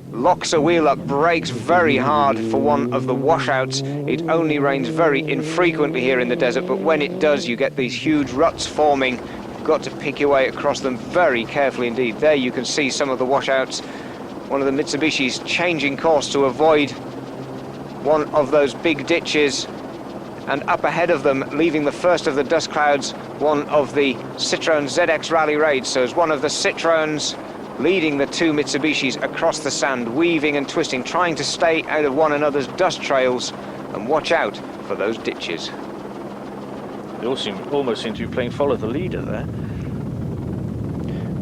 locks a wheel up, brakes very hard for one of the washouts. It only rains very infrequently here in the desert, but when it does, you get these huge ruts forming. You've got to pick your way across them very carefully indeed. There you can see some of the washouts. One of the Mitsubishis changing course to avoid one of those big ditches, and up ahead of them, leaving the first of the dust clouds, one of the Citroen ZX Rally Raids. So as one of the Citroens leading the two Mitsubishis across the sand, weaving and twisting, trying to stay out of one another's dust trails and watch out for those ditches. They all almost seem to be playing follow the leader there.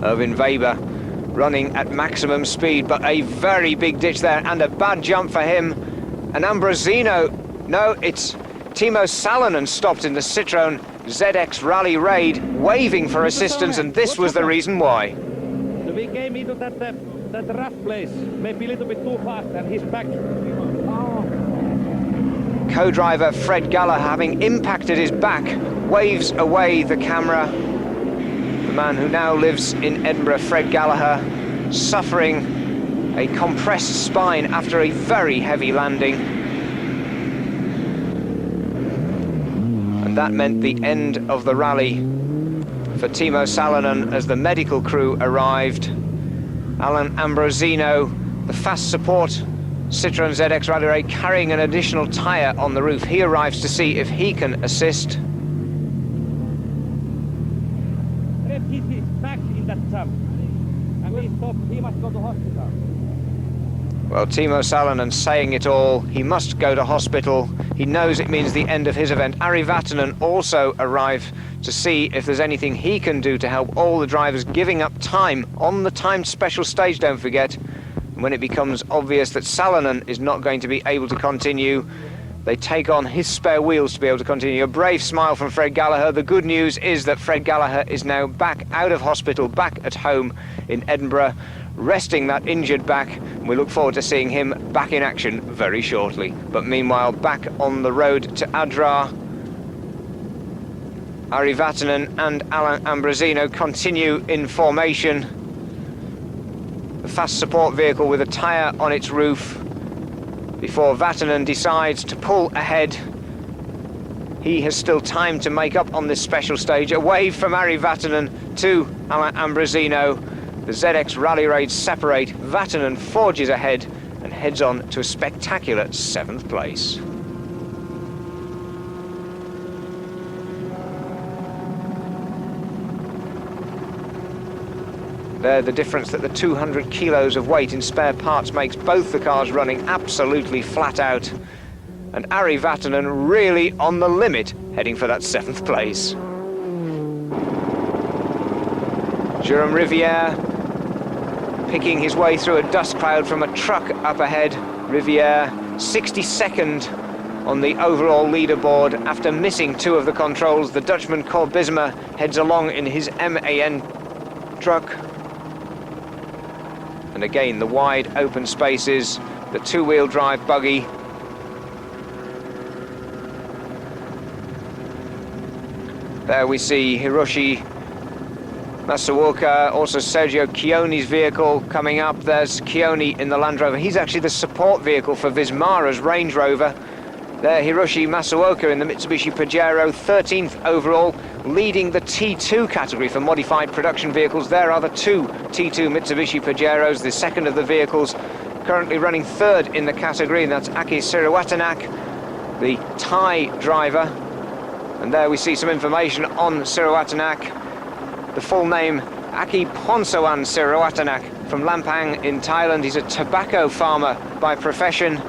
Erwin Weber running at maximum speed, but a very big ditch there and a bad jump for him. And Ambrosino, no, it's Timo Salonen stopped in the Citroen ZX Rally Raid, waving for assistance, and this was the reason why. We came into that rough place, maybe a little bit too fast, and he's back. Co-driver Fred Gallagher, having impacted his back, waves away the camera. The man who now lives in Edinburgh, Fred Gallagher, suffering a compressed spine after a very heavy landing. And that meant the end of the rally for Timo Salonen as the medical crew arrived. Alan Ambrosino, the fast support Citroen ZX Rally Raid, carrying an additional tyre on the roof. He arrives to see if he can assist. He's back in that jump, and he must go to hospital. Well, Timo Salonen saying it all. He must go to hospital. He knows it means the end of his event. Ari Vatanen also arrived to see if there's anything he can do to help all the drivers, giving up time on the timed special stage, don't forget. And when it becomes obvious that Salonen is not going to be able to continue, they take on his spare wheels to be able to continue. A brave smile from Fred Gallagher. The good news is that Fred Gallagher is now back out of hospital, back at home in Edinburgh, resting that injured back. We look forward to seeing him back in action very shortly. But meanwhile, back on the road to Adrar, Ari Vatanen and Alan Ambrosino continue in formation. The fast support vehicle with a tyre on its roof. before Vatanen decides to pull ahead. He has still time to make up on this special stage. A wave from Ari Vatanen to Alain Ambrosino. The ZX Rally Raids separate. Vatanen forges ahead and heads on to a spectacular 7th place. There, the difference that the 200 kilos of weight in spare parts makes both the cars running absolutely flat out. And Ari Vatanen really on the limit, heading for that 7th place. Jérôme Rivière picking his way through a dust cloud from a truck up ahead. Rivière 62nd on the overall leaderboard after missing 2 of the controls. The Dutchman Corbisma heads along in his MAN truck. And again, the wide open spaces, the 2-wheel drive buggy. There we see Hiroshi Masuoka, also Sergio Chioni's vehicle coming up. There's Chioni in the Land Rover. He's actually the support vehicle for Vismara's Range Rover. There, Hiroshi Masuoka in the Mitsubishi Pajero, 13th overall, leading the T2 category for modified production vehicles. There are the 2 T2 Mitsubishi Pajeros, the second of the vehicles, currently running 3rd in the category, and that's Aki Siriwatanak, the Thai driver. And there we see some information on Siriwatanak. The full name, Aki Ponsowan Siriwatanak, from Lampang in Thailand. He's a tobacco farmer by profession.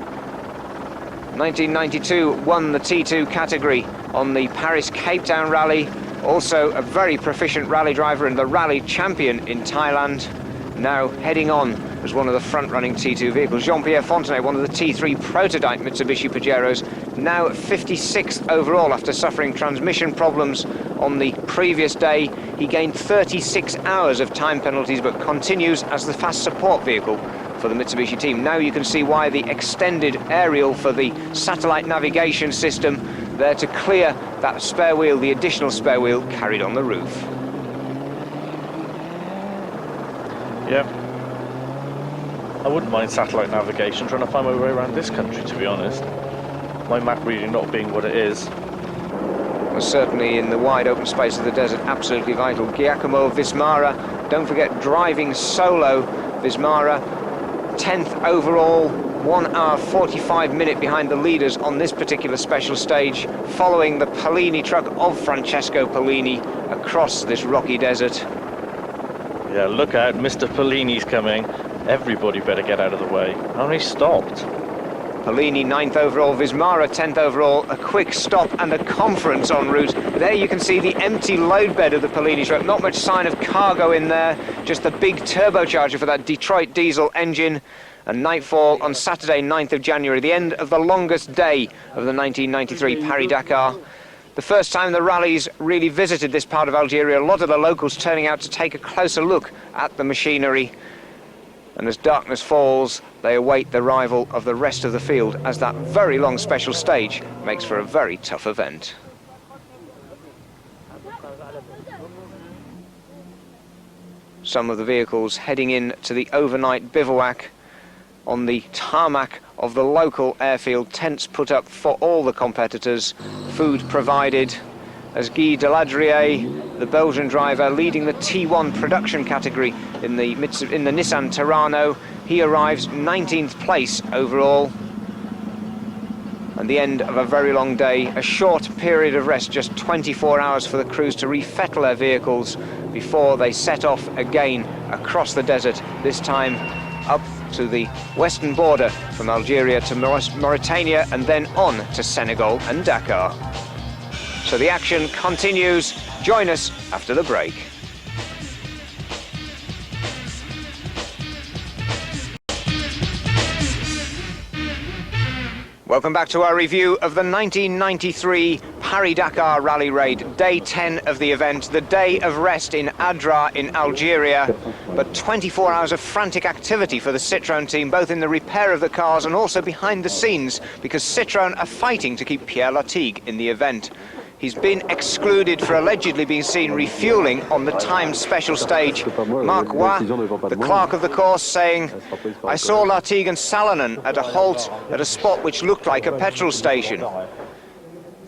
1992 won the T2 category on the Paris Cape Town rally. Also a very proficient rally driver and the rally champion in Thailand. Now heading on as one of the front-running T2 vehicles. Jean-Pierre Fontenay, one of the T3 prototype Mitsubishi Pajeros, now 56th overall after suffering transmission problems on the previous day. He gained 36 hours of time penalties but continues as the fast support vehicle for the Mitsubishi team. Now you can see why the extended aerial for the satellite navigation system there to clear that spare wheel, the additional spare wheel carried on the roof. Yeah, I wouldn't mind satellite navigation trying to find my way around this country, to be honest. My map reading not being what it is. Well, certainly in the wide open space of the desert, absolutely vital. Giacomo Vismara, don't forget, driving solo. Vismara 10th overall, 1 hour 45 minutes behind the leaders on this particular special stage, following the Polini truck of Francesco Polini across this rocky desert. Yeah, look out, Mr. Polini's coming. Everybody better get out of the way. Oh, he stopped. Polini 9th overall, Vismara 10th overall, a quick stop and a conference en route. There you can see the empty load bed of the Polini truck, not much sign of cargo in there, just the big turbocharger for that Detroit diesel engine. And nightfall on Saturday 9th of January, the end of the longest day of the 1993 Paris Dakar. The first time the rallies really visited this part of Algeria, a lot of the locals turning out to take a closer look at the machinery. And as darkness falls, they await the arrival of the rest of the field as that very long special stage makes for a very tough event. Some of the vehicles heading in to the overnight bivouac on the tarmac of the local airfield, tents put up for all the competitors, food provided, as Guy Deladrier, the Belgian driver, leading the T1 production category in the Nissan Terrano. He arrives 19th place overall. And the end of a very long day, a short period of rest, just 24 hours for the crews to refettle their vehicles before they set off again across the desert, this time up to the western border from Algeria to Mauritania and then on to Senegal and Dakar. So the action continues. Join us after the break. Welcome back to our review of the 1993 Paris Dakar Rally Raid, day 10 of the event, the day of rest in Adra in Algeria, but 24 hours of frantic activity for the Citroen team, both in the repair of the cars and also behind the scenes, because Citroen are fighting to keep Pierre Latigue in the event. He's been excluded for allegedly being seen refueling on the timed special stage. Marc Roy, the clerk of the course, saying, "I saw Lartigue and Salonen at a halt at a spot which looked like a petrol station.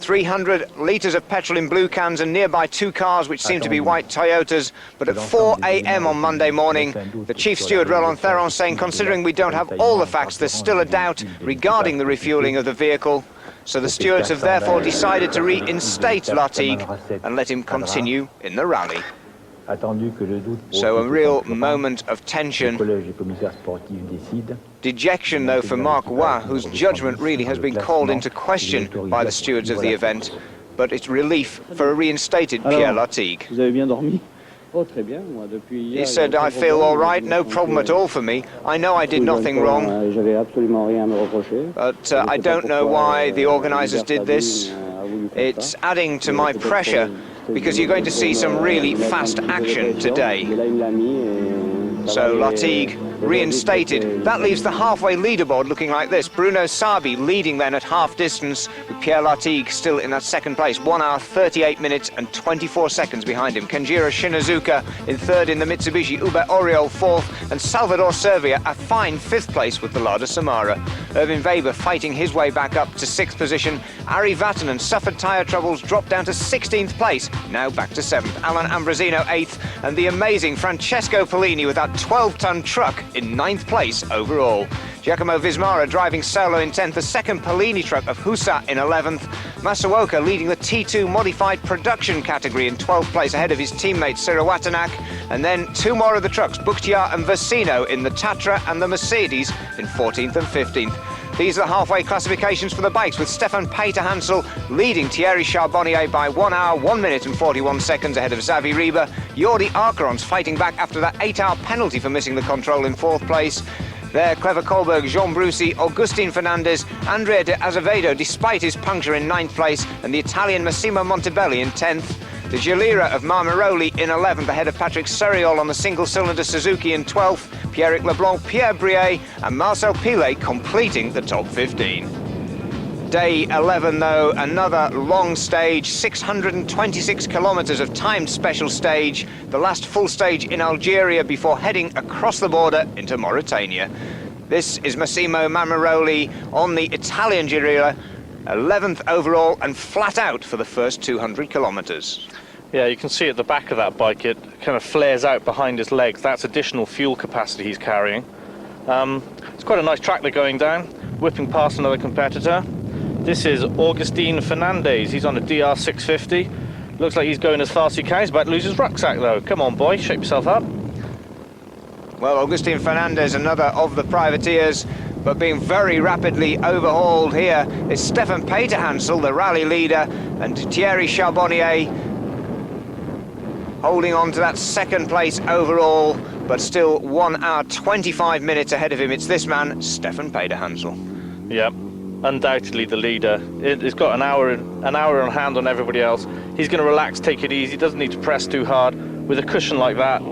300 litres of petrol in blue cans and nearby 2 cars which seem to be white Toyotas." But at 4 a.m. on Monday morning, the chief steward, Roland Theron, saying, considering we don't have all the facts, there's still a doubt regarding the refueling of the vehicle. So the stewards have therefore decided to reinstate Lartigue and let him continue in the rally. So a real moment of tension. Dejection, though, for Marc Roy, whose judgment really has been called into question by the stewards of the event. But it's relief for a reinstated Pierre Lartigue. He said, "I feel all right, no problem at all for me. I know I did nothing wrong, but I don't know why the organisers did this. It's adding to my pressure, because you're going to see some really fast action today." So Lartigue reinstated. That leaves the halfway leaderboard looking like this. Bruno Sabi leading then at half distance, with Pierre Lartigue still in that second place. 1 hour, 38 minutes and 24 seconds behind him. Kenjiro Shinazuka in third in the Mitsubishi, Hubert Oriol fourth, and Salvador Servia a fine fifth place with the Lada Samara. Erwin Weber fighting his way back up to sixth position. Ari Vatanen suffered tyre troubles, dropped down to 16th place, now back to 7th. Alan Ambrosino 8th, and the amazing Francesco Polini with that 12-ton truck in 9th place overall. Giacomo Vismara driving solo in 10th, the second Polini truck of Husa in 11th. Masuoka leading the T2 modified production category in 12th place ahead of his teammate Cyril Watanak. And then 2 more of the trucks, Bukhtiar and Versino in the Tatra and the Mercedes in 14th and 15th. These are the halfway classifications for the bikes, with Stefan Peter-Hansel leading Thierry Charbonnier by 1 hour, 1 minute and 41 seconds ahead of Xavi Riba. Jordi Arcarons fighting back after that 8-hour penalty for missing the control in 4th place. There, Clever Kohlberg, Jean Brucy, Augustin Fernandez, Andrea de Azevedo, despite his puncture, in 9th place, and the Italian Massimo Montebelli in 10th. The Gilera of Marmiroli in 11th, ahead of Patrick Suriol on the single-cylinder Suzuki in 12th, Pierrick Leblanc, Pierre Briet, and Marcel Pilet completing the top 15. Day 11, though, another long stage, 626 kilometres of timed special stage, the last full stage in Algeria before heading across the border into Mauritania. This is Massimo Marmiroli on the Italian Gilera, 11th overall and flat out for the first 200 kilometres. Yeah, you can see at the back of that bike, it kind of flares out behind his legs. That's additional fuel capacity he's carrying. It's quite a nice track they're going down, whipping past another competitor. This is Augustin Fernandez. He's on a DR650. Looks like he's going as fast as he can. He's about to lose his rucksack, though. Come on, boy, shape yourself up. Well, Augustin Fernandez, another of the privateers, but being very rapidly overhauled here is Stefan Peter-Hansel, the rally leader, and Thierry Charbonnier holding on to that second place overall, but still 1 hour 25 minutes ahead of him. It's this man, Stefan Peter-Hansel. Yep, undoubtedly the leader. He's got an hour on hand on everybody else. He's going to relax, take it easy, doesn't need to press too hard. With a cushion like that,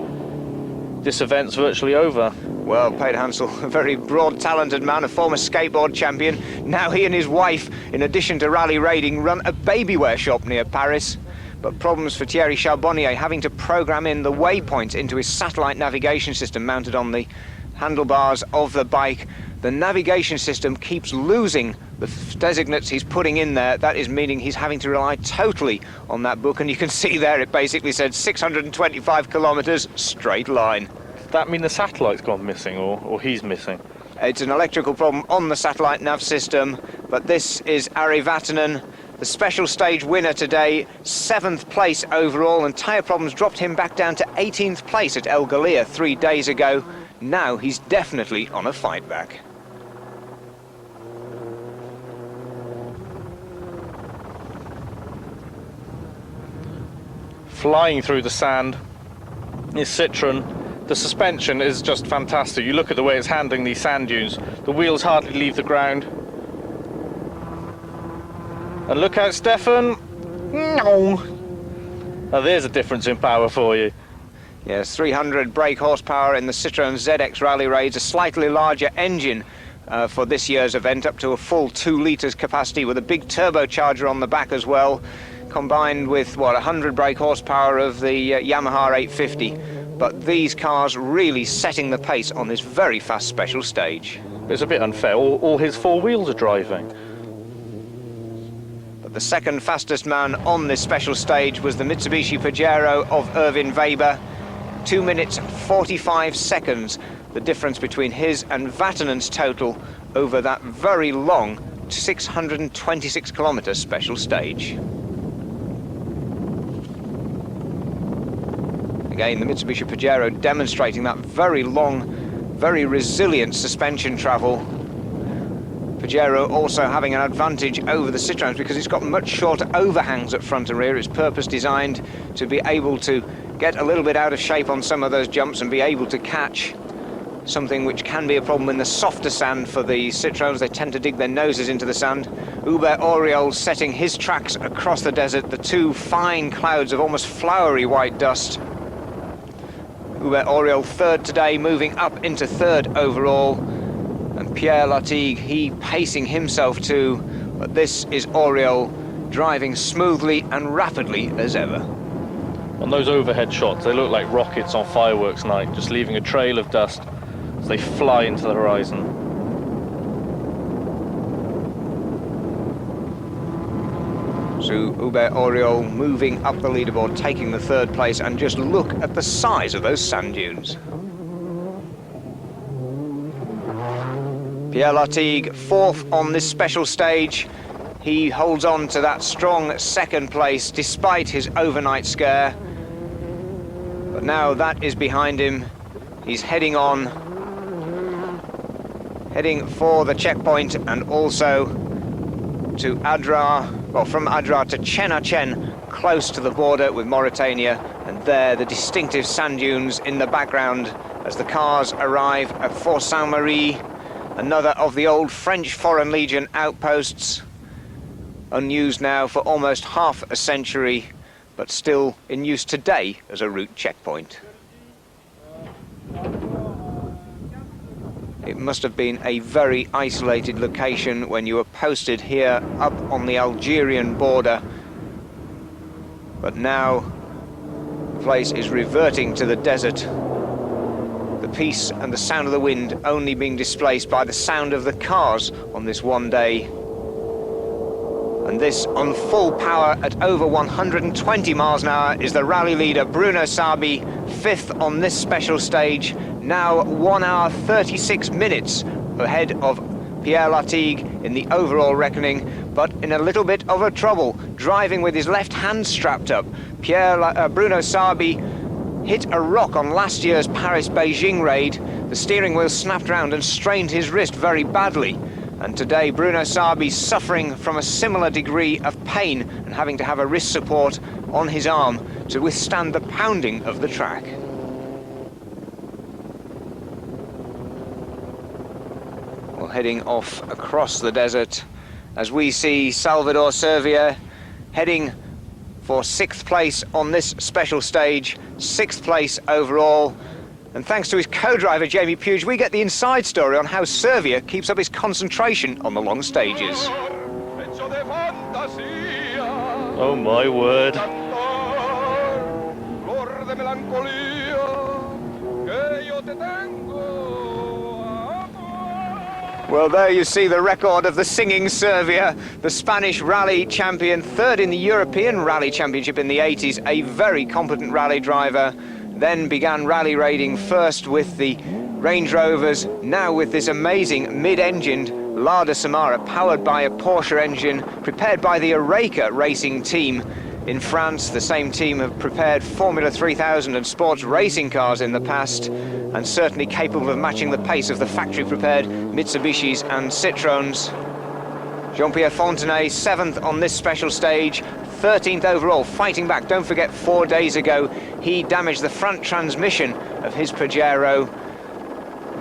this event's virtually over. Well, Peter-Hansel, a very broad, talented man, a former skateboard champion. Now he and his wife, in addition to rally raiding, run a baby wear shop near Paris. But problems for Thierry Charbonnier, having to program in the waypoints into his satellite navigation system mounted on the handlebars of the bike. The navigation system keeps losing the designates he's putting in there. That is meaning he's having to rely totally on that book. And you can see there, it basically said 625 kilometres, straight line. Does that mean the satellite's gone missing, or he's missing? It's an electrical problem on the satellite nav system, but this is Ari Vatanen, the special stage winner today, 7th place overall, and tyre problems dropped him back down to 18th place at El Galia 3 days ago. Now he's definitely on a fight back. Flying through the sand is Citroen. The suspension is just fantastic. You look at the way it's handling these sand dunes. The wheels hardly leave the ground. And look out, Stefan. No. Now there's a difference in power for you. Yes, 300 brake horsepower in the Citroen ZX Rally Raids, a slightly larger engine for this year's event, up to a full 2 litres capacity with a big turbocharger on the back as well. combined with, what, 100 brake horsepower of the Yamaha 850. But these cars really setting the pace on this very fast special stage. It's a bit unfair. All his four wheels are driving. But the second fastest man on this special stage was the Mitsubishi Pajero of Erwin Weber. 2 minutes 45 seconds, the difference between his and Vatanen's total over that very long 626 kilometre special stage. Again, the Mitsubishi Pajero demonstrating that very long, very resilient suspension travel. Pajero also having an advantage over the Citroens because it's got much shorter overhangs at front and rear. It's purpose designed to be able to get a little bit out of shape on some of those jumps and be able to catch, something which can be a problem in the softer sand for the Citroens. They tend to dig their noses into the sand. Hubert Auriol setting his tracks across the desert, the two fine clouds of almost flowery white dust. Hubert Auriol third today, moving up into third overall. And Pierre Latigue, he pacing himself too. But this is Auriol driving smoothly and rapidly as ever. On those overhead shots, they look like rockets on fireworks night, just leaving a trail of dust as they fly into the horizon. So Hubert Auriol moving up the leaderboard, taking the third place, and just look at the size of those sand dunes. Pierre Latigue, fourth on this special stage. He holds on to that strong second place despite his overnight scare. But now that is behind him. He's heading on, heading for the checkpoint and also to Adrar, well, from Adrar to Chenachen, close to the border with Mauritania. And there, the distinctive sand dunes in the background as the cars arrive at Fort Saint-Marie, another of the old French Foreign Legion outposts, unused now for almost half a century, but still in use today as a route checkpoint. It must have been a very isolated location when you were posted here up on the Algerian border, but now the place is reverting to the desert. The peace and the sound of the wind only being displaced by the sound of the cars on this one day. And this on full power at over 120 miles an hour is the rally leader Bruno Sabi, fifth on this special stage, now 1 hour 36 minutes ahead of Pierre Latigue in the overall reckoning, but in a little bit of a trouble, driving with his left hand strapped up. Bruno Sabi hit a rock on last year's Paris-Beijing raid. The steering wheel snapped round and strained his wrist very badly. And today, Bruno Sabi suffering from a similar degree of pain and having to have a wrist support on his arm to withstand the pounding of the track. Well, heading off across the desert as we see Salvador Servia heading for sixth place on this special stage, sixth place overall. And thanks to his co-driver, Jamie Puge, we get the inside story on how Servia keeps up his concentration on the long stages. Oh my word. Well, there you see the record of the singing Servia, the Spanish rally champion, third in the European Rally Championship in the 80s, a very competent rally driver. Then began rally raiding first with the Range Rovers, now with this amazing mid-engined Lada Samara powered by a Porsche engine, prepared by the Eureka racing team in France. The same team have prepared Formula 3000 and sports racing cars in the past, and certainly capable of matching the pace of the factory-prepared Mitsubishis and Citroens. Jean-Pierre Fontenay, 7th on this special stage, 13th overall, fighting back. Don't forget, 4 days ago, he damaged the front transmission of his Pajero,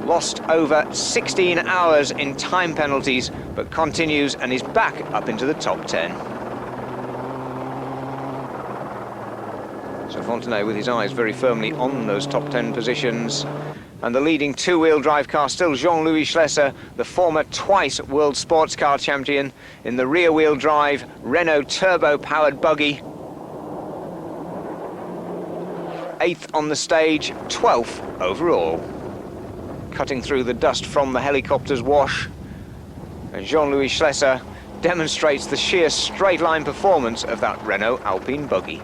lost over 16 hours in time penalties, but continues and is back up into the top 10. So Fontenay with his eyes very firmly on those top 10 positions. And the leading two-wheel drive car still Jean-Louis Schlesser, the former twice World Sports Car Champion, in the rear-wheel drive Renault turbo-powered buggy. 8th on the stage, 12th overall. Cutting through the dust from the helicopter's wash. And Jean-Louis Schlesser demonstrates the sheer straight-line performance of that Renault Alpine buggy.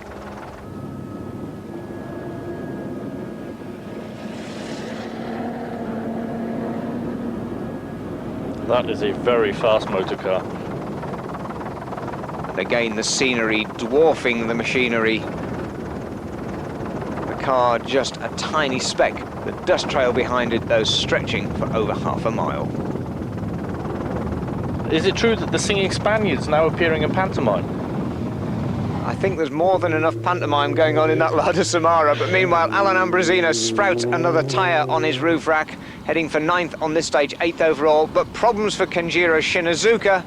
That is a very fast motor car. And again, the scenery dwarfing the machinery. The car just a tiny speck. The dust trail behind it, though, stretching for over half a mile. Is it true that the Singing Spaniard's now appearing in pantomime? I think there's more than enough pantomime going on in that Lada Samara, but meanwhile Alan Ambrosino sprouts another tyre on his roof rack, heading for 9th on this stage, 8th overall, but problems for Kenjiro Shinazuka.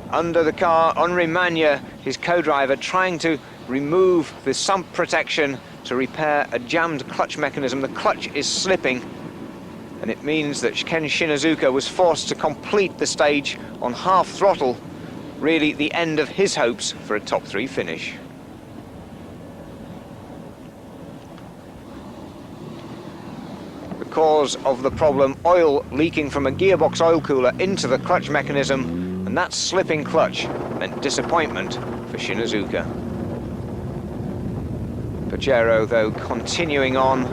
Under the car, Henri Magna, his co-driver, trying to remove the sump protection to repair a jammed clutch mechanism. The clutch is slipping, and it means that Ken Shinazuka was forced to complete the stage on half throttle, really the end of his hopes for a top 3 finish. The cause of the problem, oil leaking from a gearbox oil cooler into the clutch mechanism, and that slipping clutch meant disappointment for Shinazuka. Pajero, though, continuing on.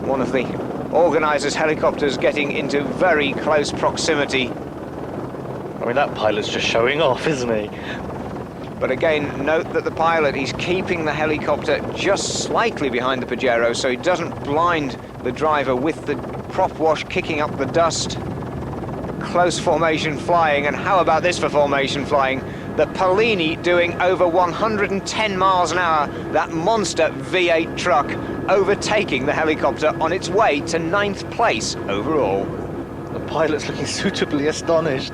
One of the organisers' helicopters getting into very close proximity. I mean, that pilot's just showing off, isn't he? But again, note that the pilot, he's keeping the helicopter just slightly behind the Pajero so he doesn't blind the driver with the prop wash kicking up the dust. Close formation flying, and how about this for formation flying? The Polini doing over 110 miles an hour, that monster V8 truck overtaking the helicopter on its way to 9th place overall. The pilot's looking suitably astonished.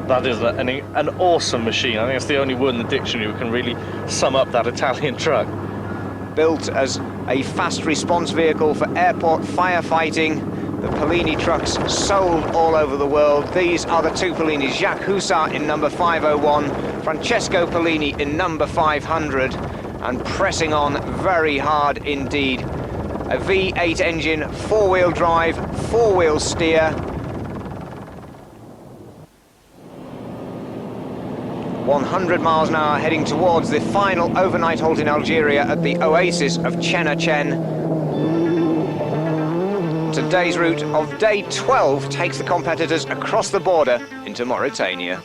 That is an awesome machine. I think it's the only word in the dictionary that can really sum up that Italian truck. Built as a fast response vehicle for airport firefighting, the Polini trucks sold all over the world. These are the two Polinis, Jacques Hussard in number 501, Francesco Polini in number 500, and pressing on very hard indeed. A V8 engine, 4-wheel drive, 4-wheel steer. 100 miles an hour heading towards the final overnight halt in Algeria at the oasis of Chenachen. Today's route of day 12 takes the competitors across the border into Mauritania.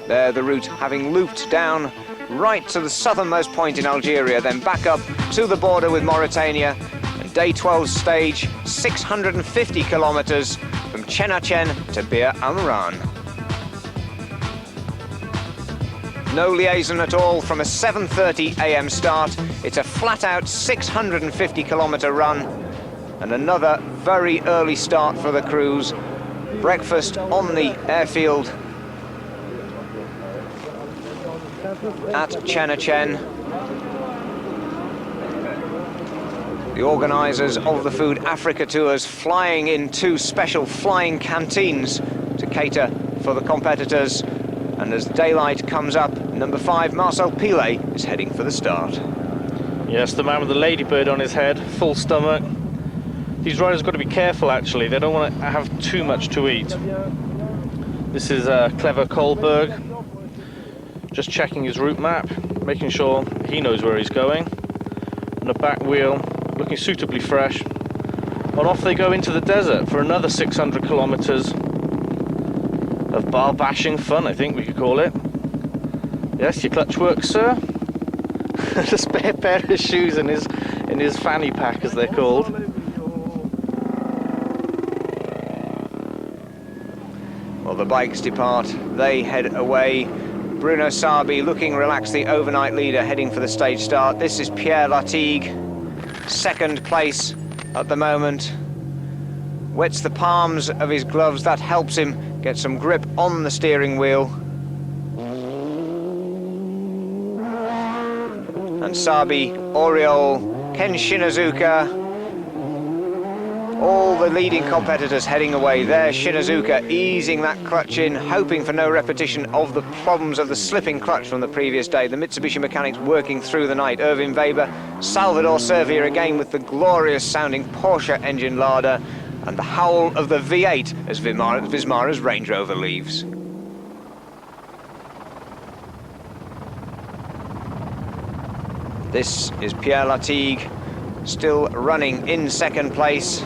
There the route having looped down right to the southernmost point in Algeria, then back up to the border with Mauritania, and day 12's stage 650 kilometers from Chenachen to Bir Amran. No liaison at all from a 7:30 a.m. start. It's a flat-out 650-kilometre run, and another very early start for the crews. Breakfast on the airfield at Chenachen. The organisers of the Food Africa tours flying in 2 special flying canteens to cater for the competitors. And as daylight comes up, number 5, Marcel Pilet, is heading for the start. Yes, the man with the ladybird on his head, full stomach. These riders have got to be careful, actually. They don't want to have too much to eat. This is Clever Kohlberg, just checking his route map, making sure he knows where he's going. And the back wheel, looking suitably fresh. And off they go into the desert for another 600 kilometers of bar-bashing fun, I think we could call it. Yes, your clutch works, sir. A spare pair of shoes in his fanny pack, as they're called. Well, the bikes depart, they head away. Bruno Sabi looking relaxed, the overnight leader, heading for the stage start. This is Pierre Latigue, 2nd place at the moment. Wets the palms of his gloves, that helps him get some grip on the steering wheel. And Sabi, Oriol, Ken Shinazuka. All the leading competitors heading away there. Shinazuka easing that clutch in, hoping for no repetition of the problems of the slipping clutch from the previous day. The Mitsubishi mechanics working through the night. Erwin Weber, Salvador Servia again with the glorious sounding Porsche engine larder, and the howl of the V8 as Vismara's Range Rover leaves. This is Pierre Latigue, still running in second place.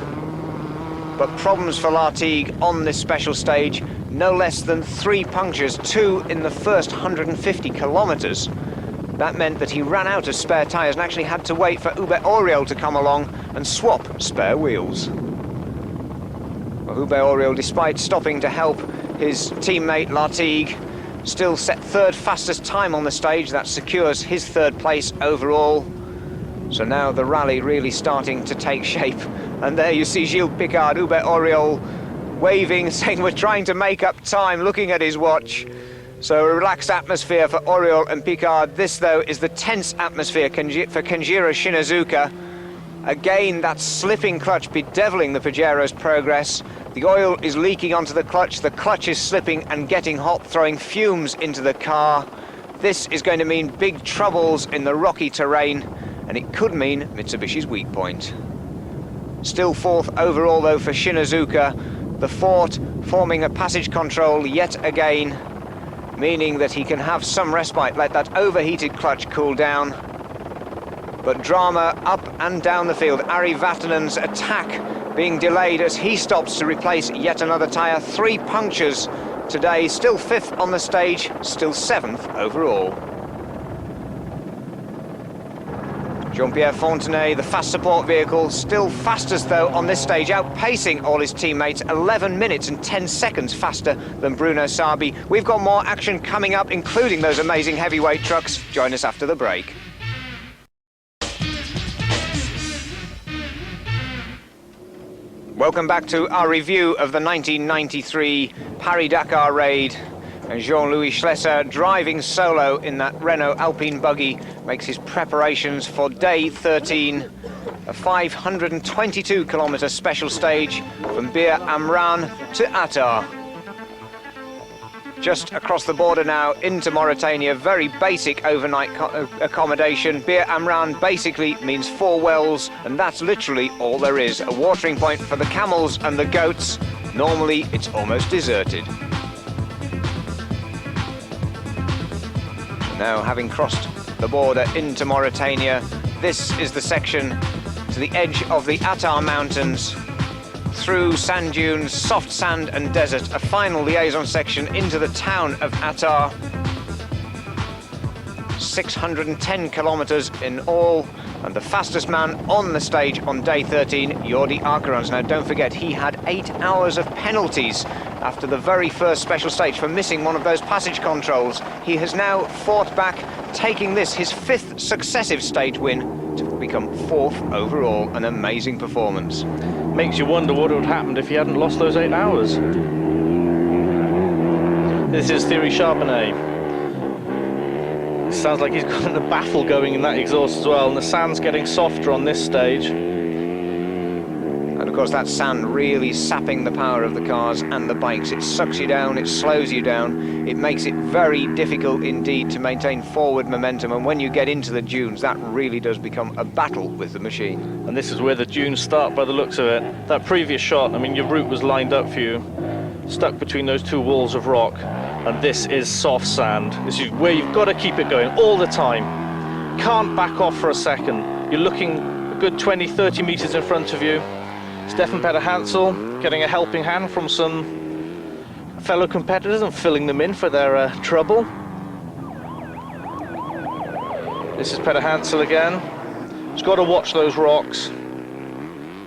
But problems for Latigue on this special stage, no less than 3 punctures, 2 in the first 150 kilometers. That meant that he ran out of spare tyres and actually had to wait for Hubert Auriol to come along and swap spare wheels. Well, Hubert Auriol, despite stopping to help his teammate Latigue, still set 3rd fastest time on the stage. That secures his 3rd place overall. So now the rally really starting to take shape. And there you see Gilles Picard, Hubert Auriol waving, saying we're trying to make up time, looking at his watch. So a relaxed atmosphere for Auriol and Picard. This, though, is the tense atmosphere for Kenjiro Shinazuka. Again, that slipping clutch bedeviling the Pajero's progress. The oil is leaking onto the clutch is slipping and getting hot, throwing fumes into the car. This is going to mean big troubles in the rocky terrain, and it could mean Mitsubishi's weak point. Still 4th overall, though, for Shinazuka. The Ford forming a passage control yet again, meaning that he can have some respite, let that overheated clutch cool down. But drama up and down the field. Ari Vatanen's attack being delayed as he stops to replace yet another tyre. 3 punctures today, still 5th on the stage, still 7th overall. Jean-Pierre Fontenay, the fast support vehicle, still fastest though on this stage, outpacing all his teammates, 11 minutes and 10 seconds faster than Bruno Sabi. We've got more action coming up, including those amazing heavyweight trucks. Join us after the break. Welcome back to our review of the 1993 Paris Dakar raid. And Jean-Louis Schlesser, driving solo in that Renault Alpine buggy, makes his preparations for day 13, a 522-kilometre special stage from Bir Amran to Attar. Just across the border now into Mauritania, very basic overnight accommodation. Bir Amran basically means 4 wells, and that's literally all there is. A watering point for the camels and the goats. Normally, it's almost deserted. Now, having crossed the border into Mauritania, this is the section to the edge of the Attar Mountains, through sand dunes, soft sand and desert, a final liaison section into the town of Attar. 610 kilometers in all, and the fastest man on the stage on day 13, Jordi Arkerons. Now don't forget, he had 8 hours of penalties after the very first special stage for missing one of those passage controls. He has now fought back, taking this, his 5th successive stage win, to become 4th overall. An amazing performance. Makes you wonder what would have happened if he hadn't lost those 8 hours. This is Thierry Charbonnet. Sounds like he's got a baffle going in that exhaust as well, and the sand's getting softer on this stage. And of course that sand really sapping the power of the cars and the bikes. It sucks you down, it slows you down, it makes it very difficult indeed to maintain forward momentum, and when you get into the dunes, that really does become a battle with the machine. And this is where the dunes start by the looks of it. That previous shot, I mean, your route was lined up for you, stuck between those 2 walls of rock, and this is soft sand. This is where you've got to keep it going all the time. Can't back off for a second. You're looking a good 20-30 meters in front of you. Stefan Peter Hansel getting a helping hand from some fellow competitors and filling them in for their trouble. This is Peter Hansel again. He's got to watch those rocks.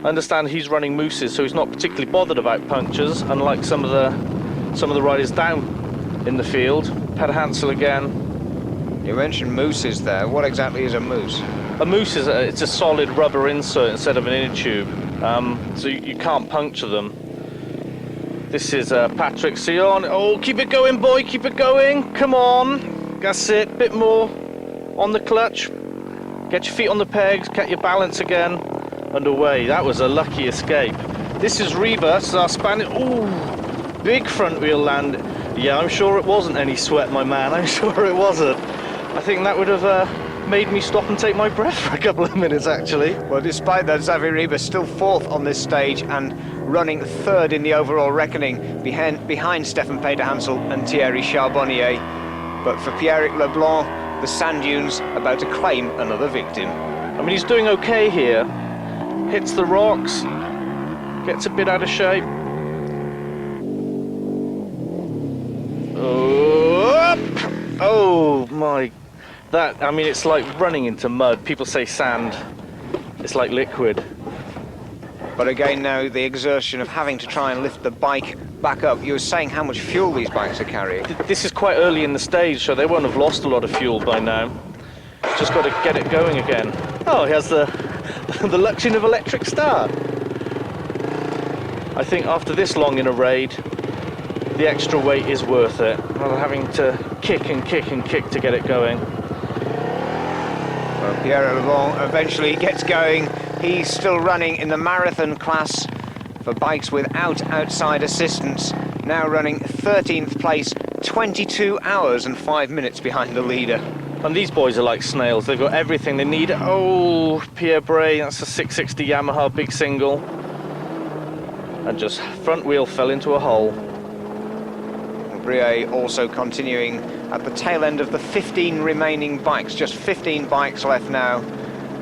I understand he's running mooses, so he's not particularly bothered about punctures, unlike some of the riders down in the field. Peter Hansel again. You mentioned mooses there. What exactly is a moose? A moose is it's a solid rubber insert instead of an inner tube, so you can't puncture them. This is Patrick Sion. Oh, keep it going, boy, keep it going. Come on. That's it. Bit more on the clutch. Get your feet on the pegs, get your balance again, and away. That was a lucky escape. This is Reba, so our Spanish. Ooh, big front wheel land. Yeah, I'm sure it wasn't any sweat, my man. I'm sure it wasn't. I think that would have made me stop and take my breath for a couple of minutes, actually. Well, despite that, Xavier Reba still fourth on this stage and running third in the overall reckoning behind Stefan Peter-Hansel and Thierry Charbonnier. But for Pierrick Leblanc, the sand dunes about to claim another victim. I mean, he's doing okay here. Hits the rocks, gets a bit out of shape. Oh my, I mean, it's like running into mud. People say sand, it's like liquid. But again now, the exertion of having to try and lift the bike back up. You were saying how much fuel these bikes are carrying. This is quite early in the stage, so they won't have lost a lot of fuel by now. Just got to get it going again. Oh, he has the luxury of electric start. I think after this long in a raid, the extra weight is worth it, rather than having to kick and kick and kick to get it going. Well, Pierre Leblanc eventually gets going. He's still running in the marathon class for bikes without outside assistance, now running 13th place, 22 hours and 5 minutes behind the leader. And these boys are like snails, they've got everything they need. Oh, Pierre Bray, that's a 660 Yamaha big single. And just front wheel fell into a hole. Brie also continuing at the tail end of the 15 remaining bikes, just 15 bikes left now.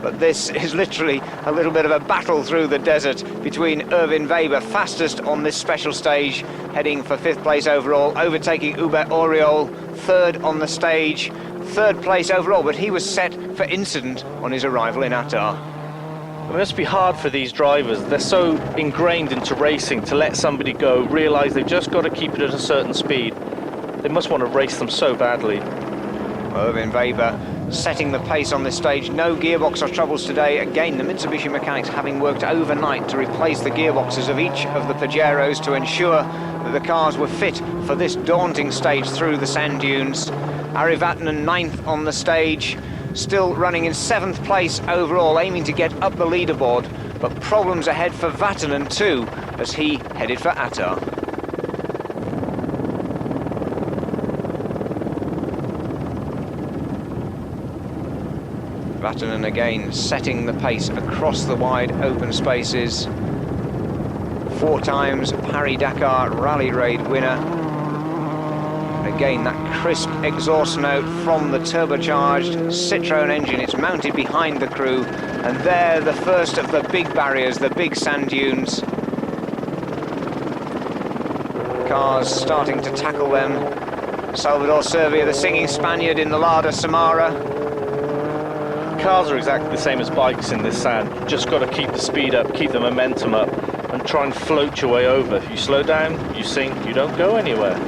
But this is literally a little bit of a battle through the desert between Erwin Weber, fastest on this special stage, heading for 5th place overall, overtaking Hubert Auriol, 3rd on the stage, 3rd place overall, but he was set for incident on his arrival in Attar. It must be hard for these drivers. They're so ingrained into racing to let somebody go, realise they've just got to keep it at a certain speed. They must want to race them so badly. Erwin Weber setting the pace on this stage. No gearbox or troubles today. Again, the Mitsubishi mechanics having worked overnight to replace the gearboxes of each of the Pajeros to ensure that the cars were fit for this daunting stage through the sand dunes. Ari Vatanen 9th on the stage, still running in 7th place overall, aiming to get up the leaderboard, but problems ahead for Vatanen too, as he headed for Attar. Vatanen again setting the pace across the wide open spaces. 4 times Paris Dakar Rally Raid winner. Again, that crisp exhaust note from the turbocharged Citroen engine. It's mounted behind the crew, and there the first of the big barriers, the big sand dunes. Cars starting to tackle them. Salvador Servia, the singing Spaniard in the Lada Samara. Cars are exactly the same as bikes in this sand. You've just got to keep the speed up, keep the momentum up, and try and float your way over. If you slow down, you sink, you don't go anywhere.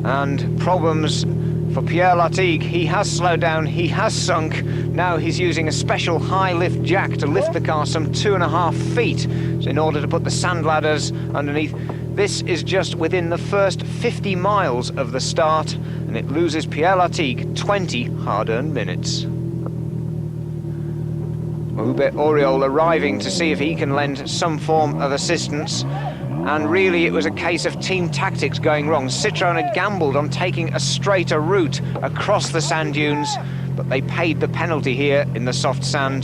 And problems for Pierre Latigue. He has slowed down, he has sunk. Now he's using a special high lift jack to lift the car some 2.5 feet in order to put the sand ladders underneath. This is just within the first 50 miles of the start, and it loses Pierre Latigue 20 hard-earned minutes. Hubert Auriol arriving to see if he can lend some form of assistance. And really it was a case of team tactics going wrong. Citroen had gambled on taking a straighter route across the sand dunes, but they paid the penalty here in the soft sand.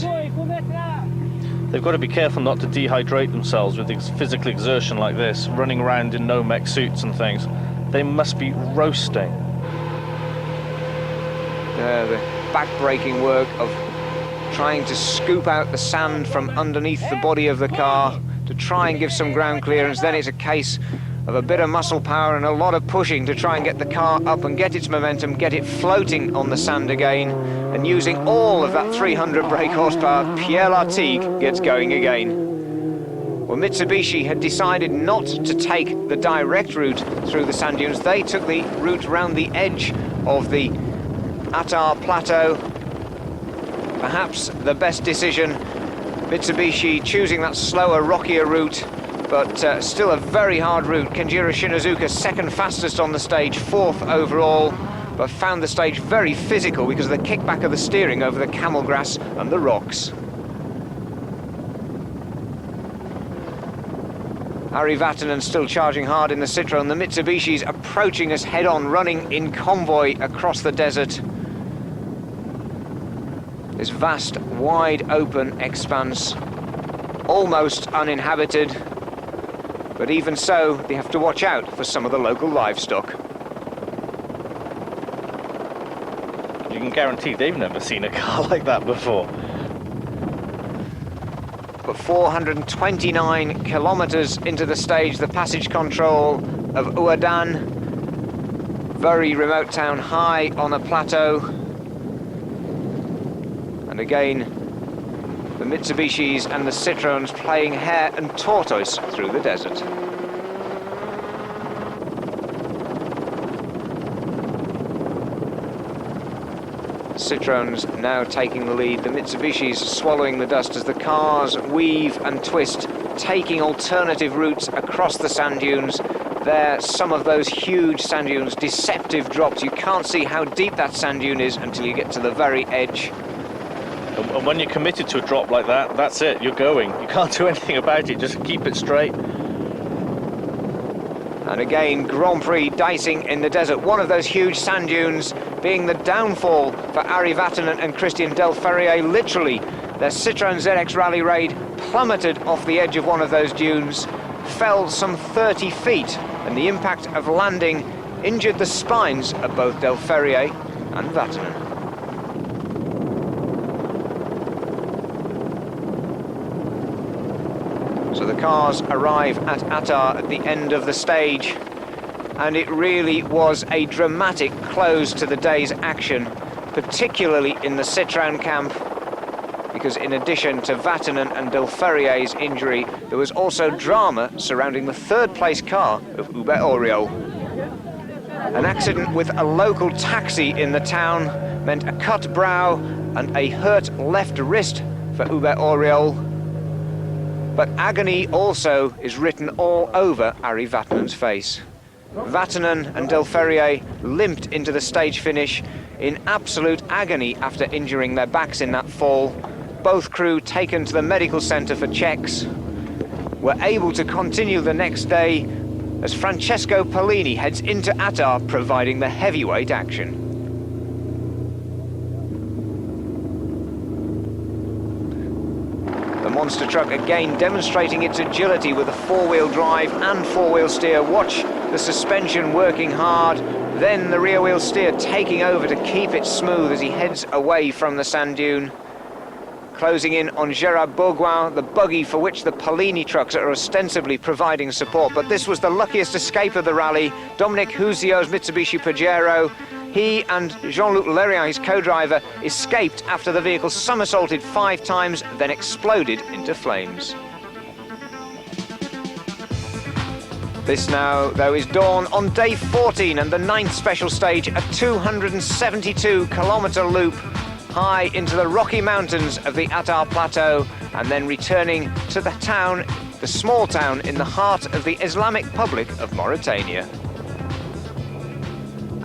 They've got to be careful not to dehydrate themselves with physical exertion like this, running around in no-mech suits and things. They must be roasting. The back-breaking work of trying to scoop out the sand from underneath the body of the car to try and give some ground clearance. Then it's a case of a bit of muscle power and a lot of pushing to try and get the car up and get its momentum, get it floating on the sand again. And using all of that 300 brake horsepower, Pierre Latigue gets going again. Well, Mitsubishi had decided not to take the direct route through the sand dunes. They took the route round the edge of the Attar Plateau. Perhaps the best decision. Mitsubishi choosing that slower, rockier route, but still a very hard route. Kenjiro Shinozuka, second fastest on the stage, 4th overall. but found the stage very physical because of the kickback of the steering over the camel grass and the rocks. Ari Vatanen still charging hard in the Citroen. The Mitsubishi's approaching us head-on, running in convoy across the desert. This vast, wide-open expanse, almost uninhabited. But even so, they have to watch out for some of the local livestock. You can guarantee they've never seen a car like that before. But 429 kilometers into the stage, the passage control of Ouadan, very remote town high on a plateau. And again, the Mitsubishis and the Citroens playing hare and tortoise through the desert. Citroens now taking the lead, the Mitsubishis swallowing the dust as the cars weave and twist, taking alternative routes across the sand dunes. There, some of those huge sand dunes, deceptive drops. You can't see how deep that sand dune is until you get to the very edge. And when you're committed to a drop like that, that's it, you're going. You can't do anything about it, just keep it straight. And again, Grand Prix dicing in the desert. One of those huge sand dunes being the downfall for Ari Vatanen and Christian Delferrier. Literally, their Citroen ZX Rally Raid plummeted off the edge of one of those dunes, fell some 30 feet, and the impact of landing injured the spines of both Delferrier and Vatanen. So the cars arrive at Attar at the end of the stage, and it really was a dramatic close to the day's action, particularly in the Citroen camp, because in addition to Vatanen and Delferrier's injury, there was also drama surrounding the third-place car of Hubert Auriol. An accident with a local taxi in the town meant a cut brow and a hurt left wrist for Hubert Auriol. But agony also is written all over Ari Vatanen's face. Vatanen and Delferrier limped into the stage finish in absolute agony after injuring their backs in that fall. Both crew taken to the medical centre for checks, were able to continue the next day as Francesco Polini heads into Attar providing the heavyweight action. The monster truck again demonstrating its agility with a four-wheel drive and four-wheel steer. Watch the suspension working hard, then the rear-wheel steer taking over to keep it smooth as he heads away from the sand dune. Closing in on Gérard Bourgoin, the buggy for which the Polini trucks are ostensibly providing support. But this was the luckiest escape of the rally. Dominic Huzio's Mitsubishi Pajero. He and Jean-Luc Lerian, his co-driver, escaped after the vehicle somersaulted 5 times, then exploded into flames. This now, though, is dawn on day 14 and the 9th special stage, a 272-kilometre loop high into the Rocky Mountains of the Attar Plateau, and then returning to the town, the small town in the heart of the Islamic Republic of Mauritania.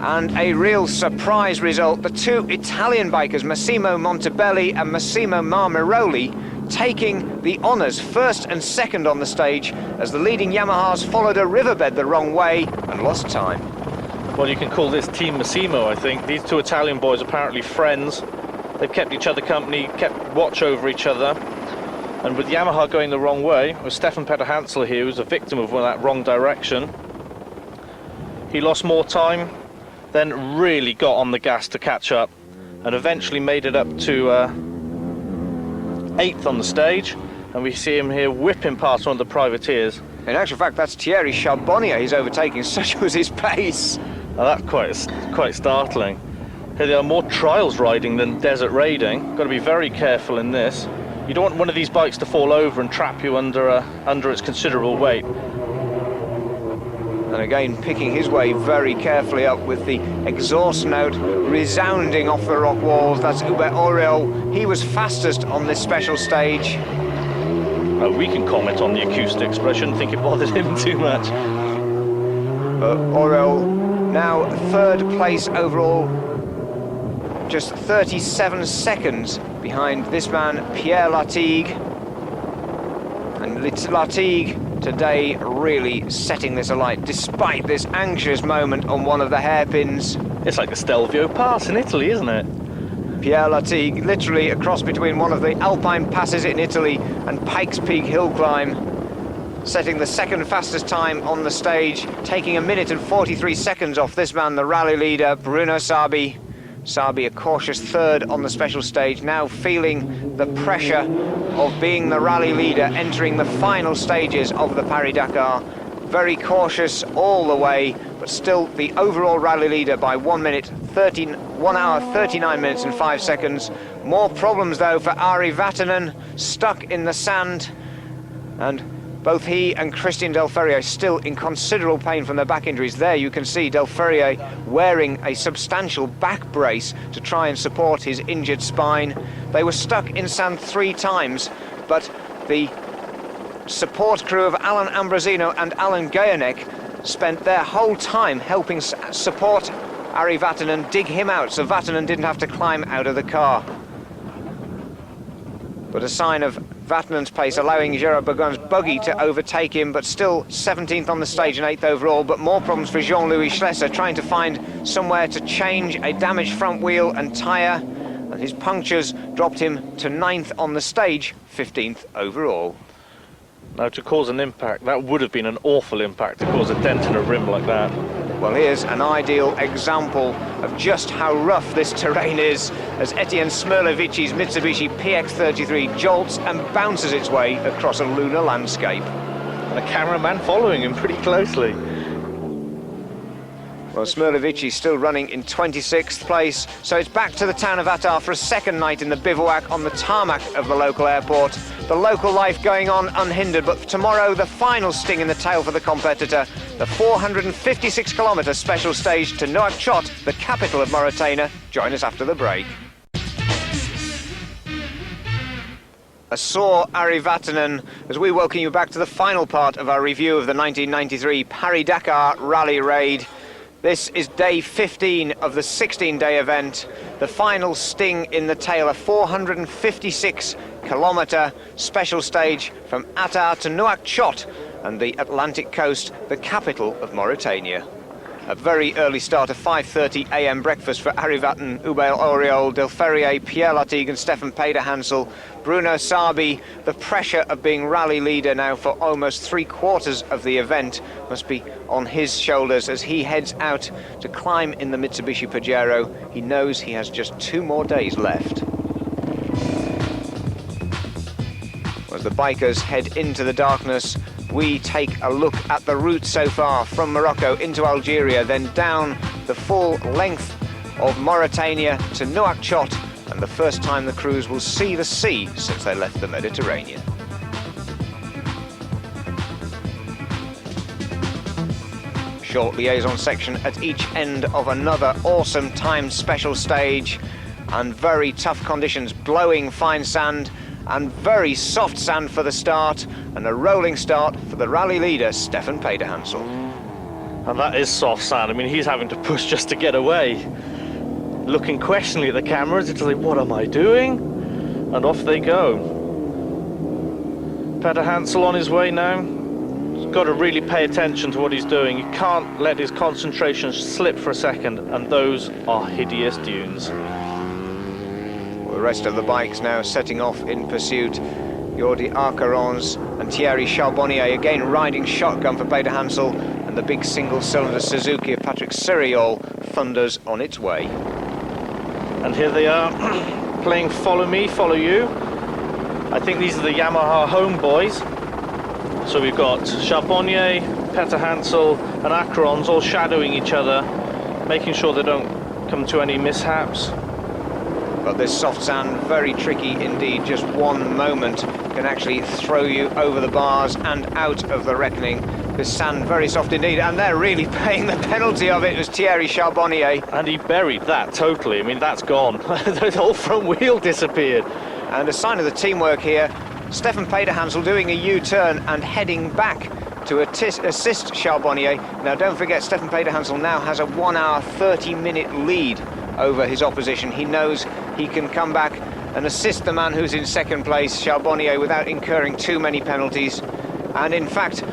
And a real surprise result, the two Italian bikers, Massimo Montebelli and Massimo Marmiroli, taking the honours first and second on the stage as the leading Yamahas followed a riverbed the wrong way and lost time. Well, you can call this Team Massimo, I think. These two Italian boys apparently friends. They've kept each other company, kept watch over each other. And with Yamaha going the wrong way, with Stefan Petter-Hansel here, who's a victim of that wrong direction, he lost more time, then really got on the gas to catch up, and eventually made it up to 8th on the stage. And we see him here whipping past one of the privateers. In actual fact, that's Thierry Charbonnier he's overtaking, such was his pace. Now that's quite startling. Here they are, more trials riding than desert raiding. Got to be very careful in this. You don't want one of these bikes to fall over and trap you under its considerable weight. And again, picking his way very carefully up with the exhaust note resounding off the rock walls. That's Hubert Auriol. He was fastest on this special stage. We can comment on the acoustics, but I shouldn't think it bothered him too much. Auriol now third place overall, just 37 seconds behind this man, Pierre Latigue. And Latigue today really setting this alight, despite this anxious moment on one of the hairpins. It's like the Stelvio Pass in Italy, isn't it? Pierre Latigue, literally a cross between one of the Alpine passes in Italy and Pikes Peak hill climb, setting the second fastest time on the stage, taking 1 minute and 43 seconds off this man, the rally leader, Bruno Sabi. Sabi, a cautious third on the special stage, now feeling the pressure of being the rally leader, entering the final stages of the Paris Dakar. Very cautious all the way, but still the overall rally leader by 1 hour, 39 minutes and 5 seconds. More problems though for Ari Vatanen, stuck in the sand, and both he and Christian Delferrier still in considerable pain from their back injuries. There you can see Delferrier wearing a substantial back brace to try and support his injured spine. They were stuck in sand 3 times, but the support crew of Alan Ambrosino and Alan Gayanek spent their whole time helping support Ari Vatanen, dig him out so Vatanen didn't have to climb out of the car. But a sign of Vatanen's pace, allowing Gerard Bergon's buggy to overtake him, but still 17th on the stage and 8th overall. But more problems for Jean-Louis Schlesser, trying to find somewhere to change a damaged front wheel and tyre, and his punctures dropped him to 9th on the stage, 15th overall. Now, to cause an impact, that would have been an awful impact to cause a dent in a rim like that. Well, here's an ideal example of just how rough this terrain is, as Etienne Smrlevic's Mitsubishi PX33 jolts and bounces its way across a lunar landscape. And a cameraman following him pretty closely. Well, Smrlevic still running in 26th place, so it's back to the town of Attar for a second night in the bivouac on the tarmac of the local airport. The local life going on unhindered, but tomorrow the final sting in the tail for the competitor, the 456-kilometre special stage to Nouakchott, the capital of Mauritania. Join us after the break. A sore Ari Vatanen as we welcome you back to the final part of our review of the 1993 Paris Dakar Rally Raid. This is day 15 of the 16-day event. The final sting in the tail, a 456-kilometre special stage from Attar to Nouakchott and the Atlantic coast, the capital of Mauritania. A very early start, a 5:30 a.m. breakfast for Ari Vatanen, Ubail Oriol, Delferrier, Pierre Latigue and Stefan Pederhansel. Bruno Sabi, the pressure of being rally leader now for almost 3/4 of the event must be on his shoulders as he heads out to climb in the Mitsubishi Pajero. He knows he has just 2 more days left. As the bikers head into the darkness, we take a look at the route so far from Morocco into Algeria, then down the full length of Mauritania to Nouakchott, and the first time the crews will see the sea since they left the Mediterranean. Short liaison section at each end of another awesome timed special stage, and very tough conditions, blowing fine sand and very soft sand for the start, and a rolling start for the rally leader, Stefan Pederhansel. And that is soft sand. I mean, he's having to push just to get away. Looking questioningly at the cameras, it's like, what am I doing? And off they go. Pederhansel on his way now. He's got to really pay attention to what he's doing. He can't let his concentration slip for a second, and those are hideous dunes. The rest of the bikes now setting off in pursuit. Jordi Arcarons and Thierry Charbonnier again riding shotgun for Pederhansel, and the big single-cylinder Suzuki of Patrick Siriol thunders on its way. And here they are, playing Follow Me, Follow You. I think these are the Yamaha homeboys. So we've got Charbonnier, Pederhansel and Arcarons all shadowing each other, making sure they don't come to any mishaps. But this soft sand, very tricky indeed. Just one moment can actually throw you over the bars and out of the reckoning. This sand very soft indeed, and they're really paying the penalty of it. It was Thierry Charbonnier. And he buried that totally. I mean, that's gone. The whole front wheel disappeared. And a sign of the teamwork here, Stefan Pederhansel doing a U-turn and heading back to assist Charbonnier. Now don't forget, Stefan Peter-Hansel now has a 1 hour 30-minute lead over his opposition. He knows he can come back and assist the man who's in second place, Charbonnier, without incurring too many penalties. And in fact,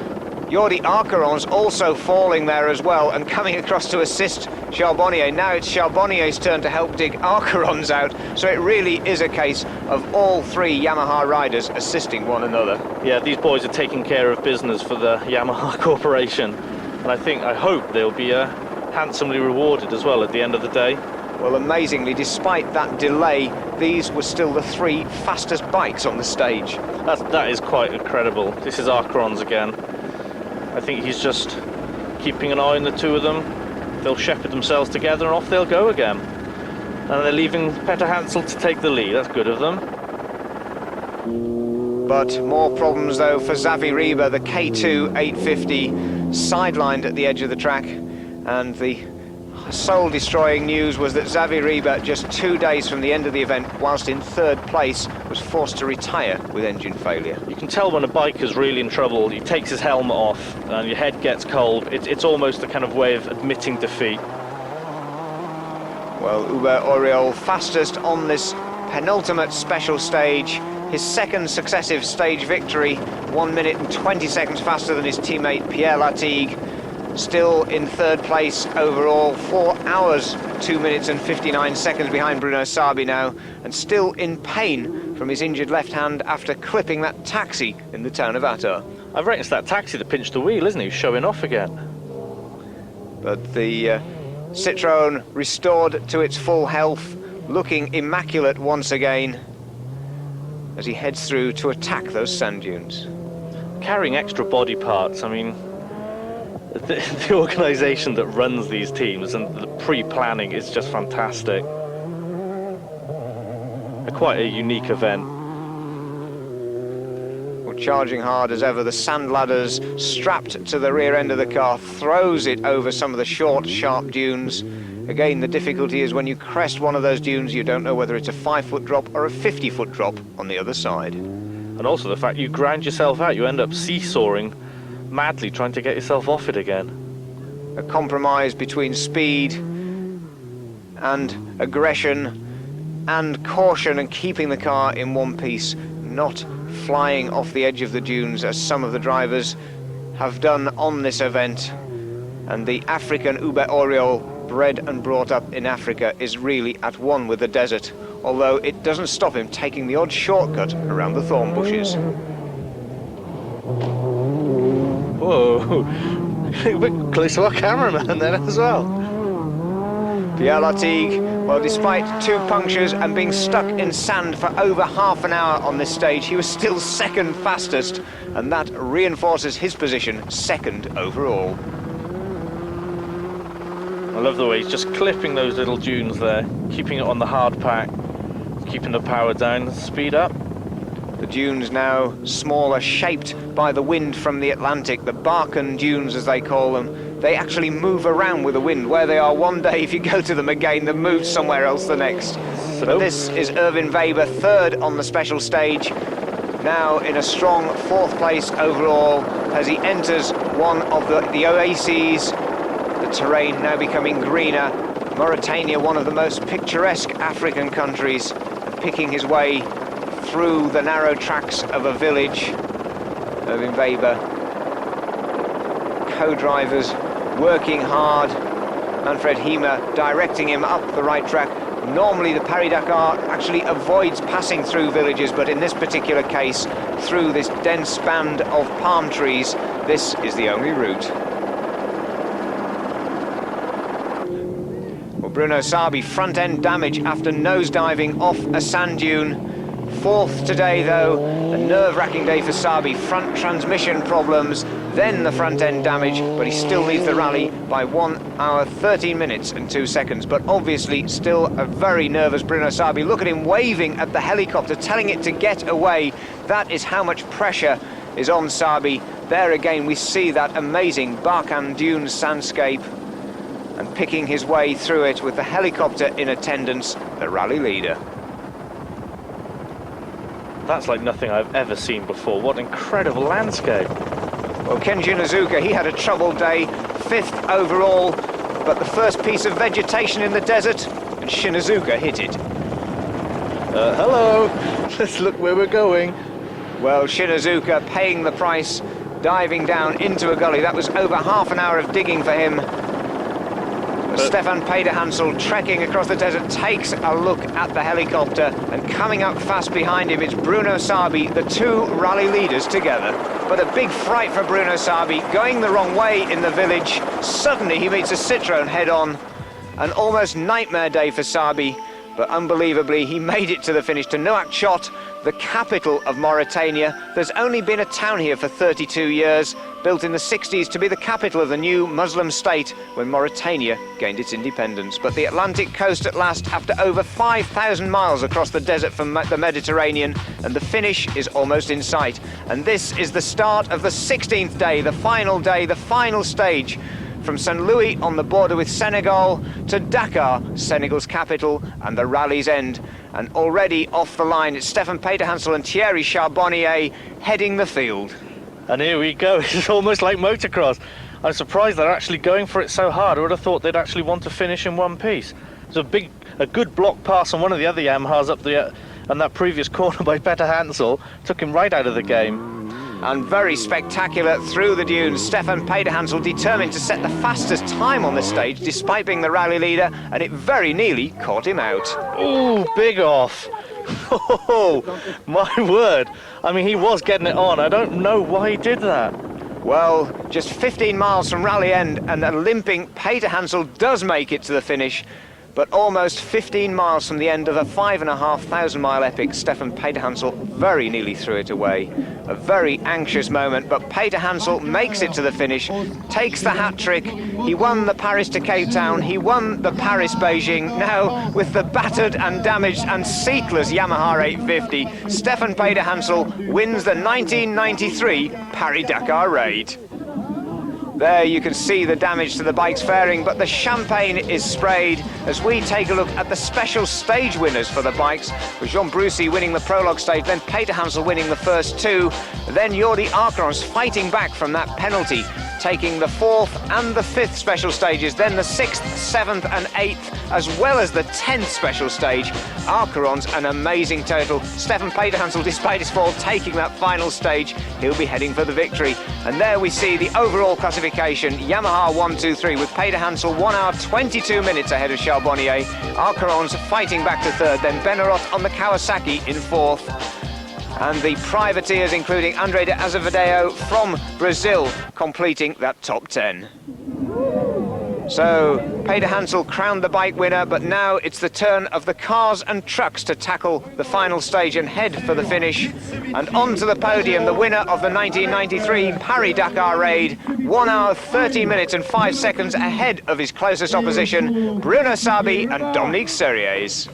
Jordi Arcaron's also falling there as well and coming across to assist Charbonnier. Now it's Charbonnier's turn to help dig Arcaron's out, so it really is a case of all three Yamaha riders assisting one another. Yeah, these boys are taking care of business for the Yamaha Corporation, and I hope they'll be handsomely rewarded as well at the end of the day. Well, amazingly, despite that delay, these were still the three fastest bikes on the stage. That is quite incredible. This is Arcaron's again. I think he's just keeping an eye on the two of them. They'll shepherd themselves together and off they'll go again. And they're leaving Peter-Hansel to take the lead. That's good of them. But more problems though for Xavi Riba, the K2 850 sidelined at the edge of the track, and the soul-destroying news was that Xavi Riba, just 2 days from the end of the event, whilst in third place, was forced to retire with engine failure. You can tell when a biker's really in trouble. He takes his helmet off and your head gets cold. It's almost a kind of way of admitting defeat. Well, Hubert Auriol fastest on this penultimate special stage. His second successive stage victory, 1 minute and 20 seconds faster than his teammate Pierre Latigue. Still in third place overall, 4 hours, 2 minutes and 59 seconds behind Bruno Sabi now, and still in pain from his injured left hand after clipping that taxi in the town of Attar. I reckon it's that taxi that pinched the wheel, isn't he? He's showing off again. But the Citroen restored to its full health, looking immaculate once again as he heads through to attack those sand dunes. Carrying extra body parts, I mean, the organisation that runs these teams and the pre-planning is just fantastic. Quite a unique event. Well, charging hard as ever, the sand ladders strapped to the rear end of the car throws it over some of the short, sharp dunes. Again, the difficulty is when you crest one of those dunes, you don't know whether it's a 5-foot drop or a 50-foot drop on the other side. And also the fact you grind yourself out, you end up seesawing madly trying to get yourself off it again. A compromise between speed and aggression and caution and keeping the car in one piece, not flying off the edge of the dunes as some of the drivers have done on this event. And the African Hubert Auriol, bred and brought up in Africa, is really at one with the desert, although it doesn't stop him taking the odd shortcut around the thorn bushes. Whoa, a bit close to our cameraman then as well. Pierre Latigue, well, despite 2 punctures and being stuck in sand for over half an hour on this stage, he was still second fastest, and that reinforces his position second overall. I love the way he's just clipping those little dunes there, keeping it on the hard pack, keeping the power down, speed up. The dunes now smaller, shaped by the wind from the Atlantic, the Barken dunes as they call them. They actually move around with the wind. Where they are one day, if you go to them again, they've moved somewhere else the next. But this is Erwin Weber, third on the special stage, now in a strong 4th place overall as he enters one of the oases. The terrain now becoming greener. Mauritania, one of the most picturesque African countries, picking his way through the narrow tracks of a village. Erwin Weber, co-drivers working hard. Manfred Hiemer directing him up the right track. Normally the Paris Dakar actually avoids passing through villages, but in this particular case, through this dense band of palm trees, this is the only route. Well, Bruno Sabi, front end damage after nosediving off a sand dune. 4th today though, a nerve-wracking day for Sabi, front transmission problems, then the front end damage, but he still leads the rally by 1 hour 13 minutes and 2 seconds, but obviously still a very nervous Bruno Sabi. Look at him waving at the helicopter, telling it to get away. That is how much pressure is on Sabi. There again we see that amazing Barkan Dunes sandscape, and picking his way through it with the helicopter in attendance, the rally leader. That's like nothing I've ever seen before. What an incredible landscape. Well, Ken Shinazuka, he had a troubled day, 5th overall, but the first piece of vegetation in the desert, and Shinazuka hit it. Hello, let's look where we're going. Well, Shinazuka paying the price, diving down into a gully. That was over half an hour of digging for him. Stefan Pederhansel, trekking across the desert, takes a look at the helicopter, and coming up fast behind him, it's Bruno Sabi, the two rally leaders together. But a big fright for Bruno Sabi, going the wrong way in the village. Suddenly he meets a Citroen head-on. An almost nightmare day for Sabi, but unbelievably he made it to the finish, to Nouakchott, the capital of Mauritania. There's only been a town here for 32 years, built in the 60s to be the capital of the new Muslim state when Mauritania gained its independence. But the Atlantic coast at last, after over 5,000 miles across the desert from the Mediterranean, and the finish is almost in sight. And this is the start of the 16th day, the final stage, from St. Louis on the border with Senegal to Dakar, Senegal's capital, and the rally's end. And already off the line, it's Stefan Pederhansel and Thierry Charbonnier heading the field. And here we go, it's almost like motocross. I'm surprised they're actually going for it so hard. I would have thought they'd actually want to finish in one piece. There's a good block pass on one of the other Yamahas up there, and that previous corner by Pederhansel took him right out of the game. And very spectacular through the dunes. Stefan Pederhansel determined to set the fastest time on the stage despite being the rally leader, and it very nearly caught him out. Ooh, big off. Oh, my word. I mean, he was getting it on. I don't know why he did that. Well, just 15 miles from rally end, and a limping Pederhansel does make it to the finish. But almost 15 miles from the end of a 5,500 mile epic, Stefan Pederhansel very nearly threw it away. A very anxious moment, but Pederhansel makes it to the finish, takes the hat-trick. He won the Paris to Cape Town, he won the Paris Beijing. Now, with the battered and damaged and seatless Yamaha 850, Stefan Pederhansel wins the 1993 Paris Dakar Raid. There you can see the damage to the bike's fairing, but the champagne is sprayed as we take a look at the special stage winners for the bikes, with Jean Brucy winning the prologue stage, then Pederhansel winning the first two, then Jordi Arkerons fighting back from that penalty, taking the 4th and the 5th special stages, then the 6th, 7th and 8th, as well as the 10th special stage. Arkerons, an amazing total. Stefan Pederhansel, despite his fall, taking that final stage. He'll be heading for the victory. And there we see the overall classification. Yamaha 1-2-3 with Pederhansel 1 hour 22 minutes ahead of Charbonnier. Arkerons fighting back to 3rd, then Benarot on the Kawasaki in 4th. And the privateers, including Andre de Azevedo from Brazil, completing that top 10. So, Pederhansel crowned the bike winner, but now it's the turn of the cars and trucks to tackle the final stage and head for the finish. And onto the podium, the winner of the 1993 Paris Dakar Raid, 1 hour 30 minutes and 5 seconds ahead of his closest opposition, Bruno Sabi and Dominique Serriès.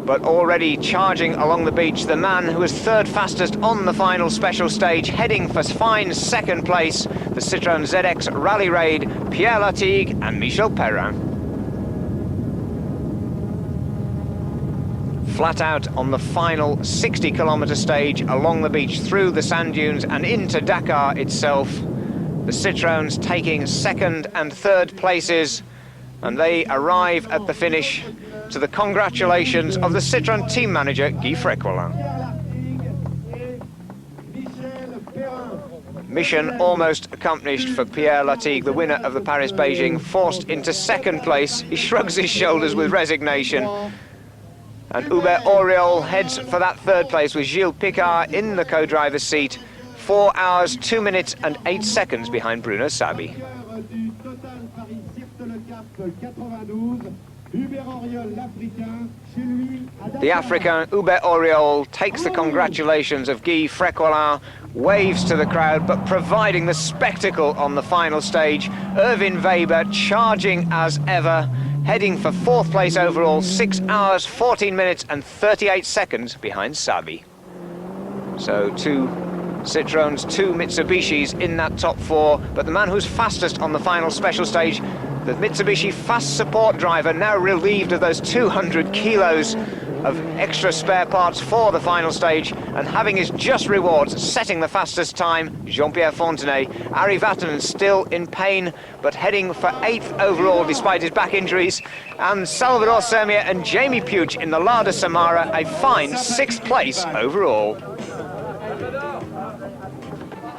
But already charging along the beach, the man who was 3rd fastest on the final special stage, heading for fine 2nd place, the Citroen ZX Rally Raid, Pierre Latigue and Michel Perrin. Flat out on the final 60-kilometre stage along the beach, through the sand dunes and into Dakar itself. The Citroens taking 2nd and 3rd places, and they arrive at the finish to the congratulations of the Citroen team manager, Guy Fréquelin. Mission almost accomplished for Pierre Latigue, the winner of the Paris-Beijing, forced into 2nd place. He shrugs his shoulders with resignation. And Hubert Auriol heads for that 3rd place with Gilles Picard in the co-driver's seat, 4 hours, 2 minutes and 8 seconds behind Bruno Sabi. The African Hubert Auriol takes the congratulations of Guy Fréquelin, waves to the crowd, but providing the spectacle on the final stage. Erwin Weber charging as ever, heading for 4th place overall, 6 hours, 14 minutes and 38 seconds behind Sabi. So 2 Citroens, 2 Mitsubishis in that top 4, but the man who's fastest on the final special stage, the Mitsubishi fast support driver, now relieved of those 200 kilos of extra spare parts for the final stage, and having his just rewards, setting the fastest time, Jean-Pierre Fontenay. Ari Vatanen still in pain, but heading for 8th overall despite his back injuries, and Salvador Sermier and Jamie Puig in the Lada Samara, a fine 6th place overall.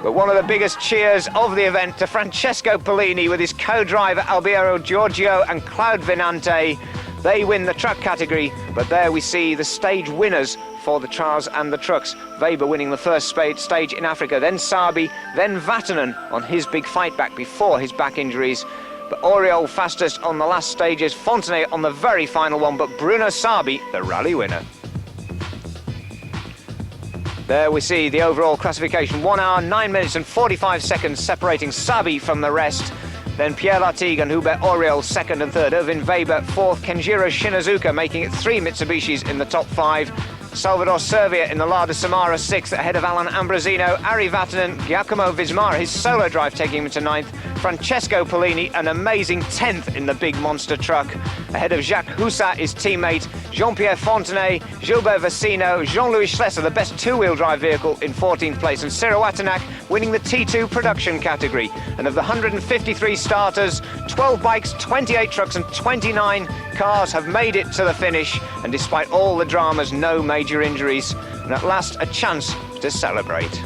But one of the biggest cheers of the event to Francesco Polini with his co-driver Albiero Giorgio and Claude Venante. They win the truck category, but there we see the stage winners for the cars and the trucks. Weber winning the first stage in Africa, then Sabi, then Vatanen on his big fight back before his back injuries. But Oriol fastest on the last stages, Fontenay on the very final one, but Bruno Sabi, the rally winner. There we see the overall classification, 1 hour, 9 minutes and 45 seconds separating Sabi from the rest. Then Pierre Lartigue and Hubert Oriol 2nd and 3rd, Irvin Weber 4th, Kenjiro Shinazuka making it 3 Mitsubishis in the top 5. Salvador Servia in the Lada Samara 6th ahead of Alan Ambrosino. Ari Vatanen, Giacomo Vismara, his solo drive taking him to 9th. Francesco Polini, an amazing 10th in the big monster truck. Ahead of Jacques Houssat, his teammate. Jean-Pierre Fontenay, Gilbert Vecino, Jean-Louis Schlesser, the best two-wheel drive vehicle in 14th place. And Cyril Watanak winning the T2 production category. And of the 153 starters, 12 bikes, 28 trucks and 29 cars have made it to the finish. And despite all the dramas, no major injuries, and at last a chance to celebrate.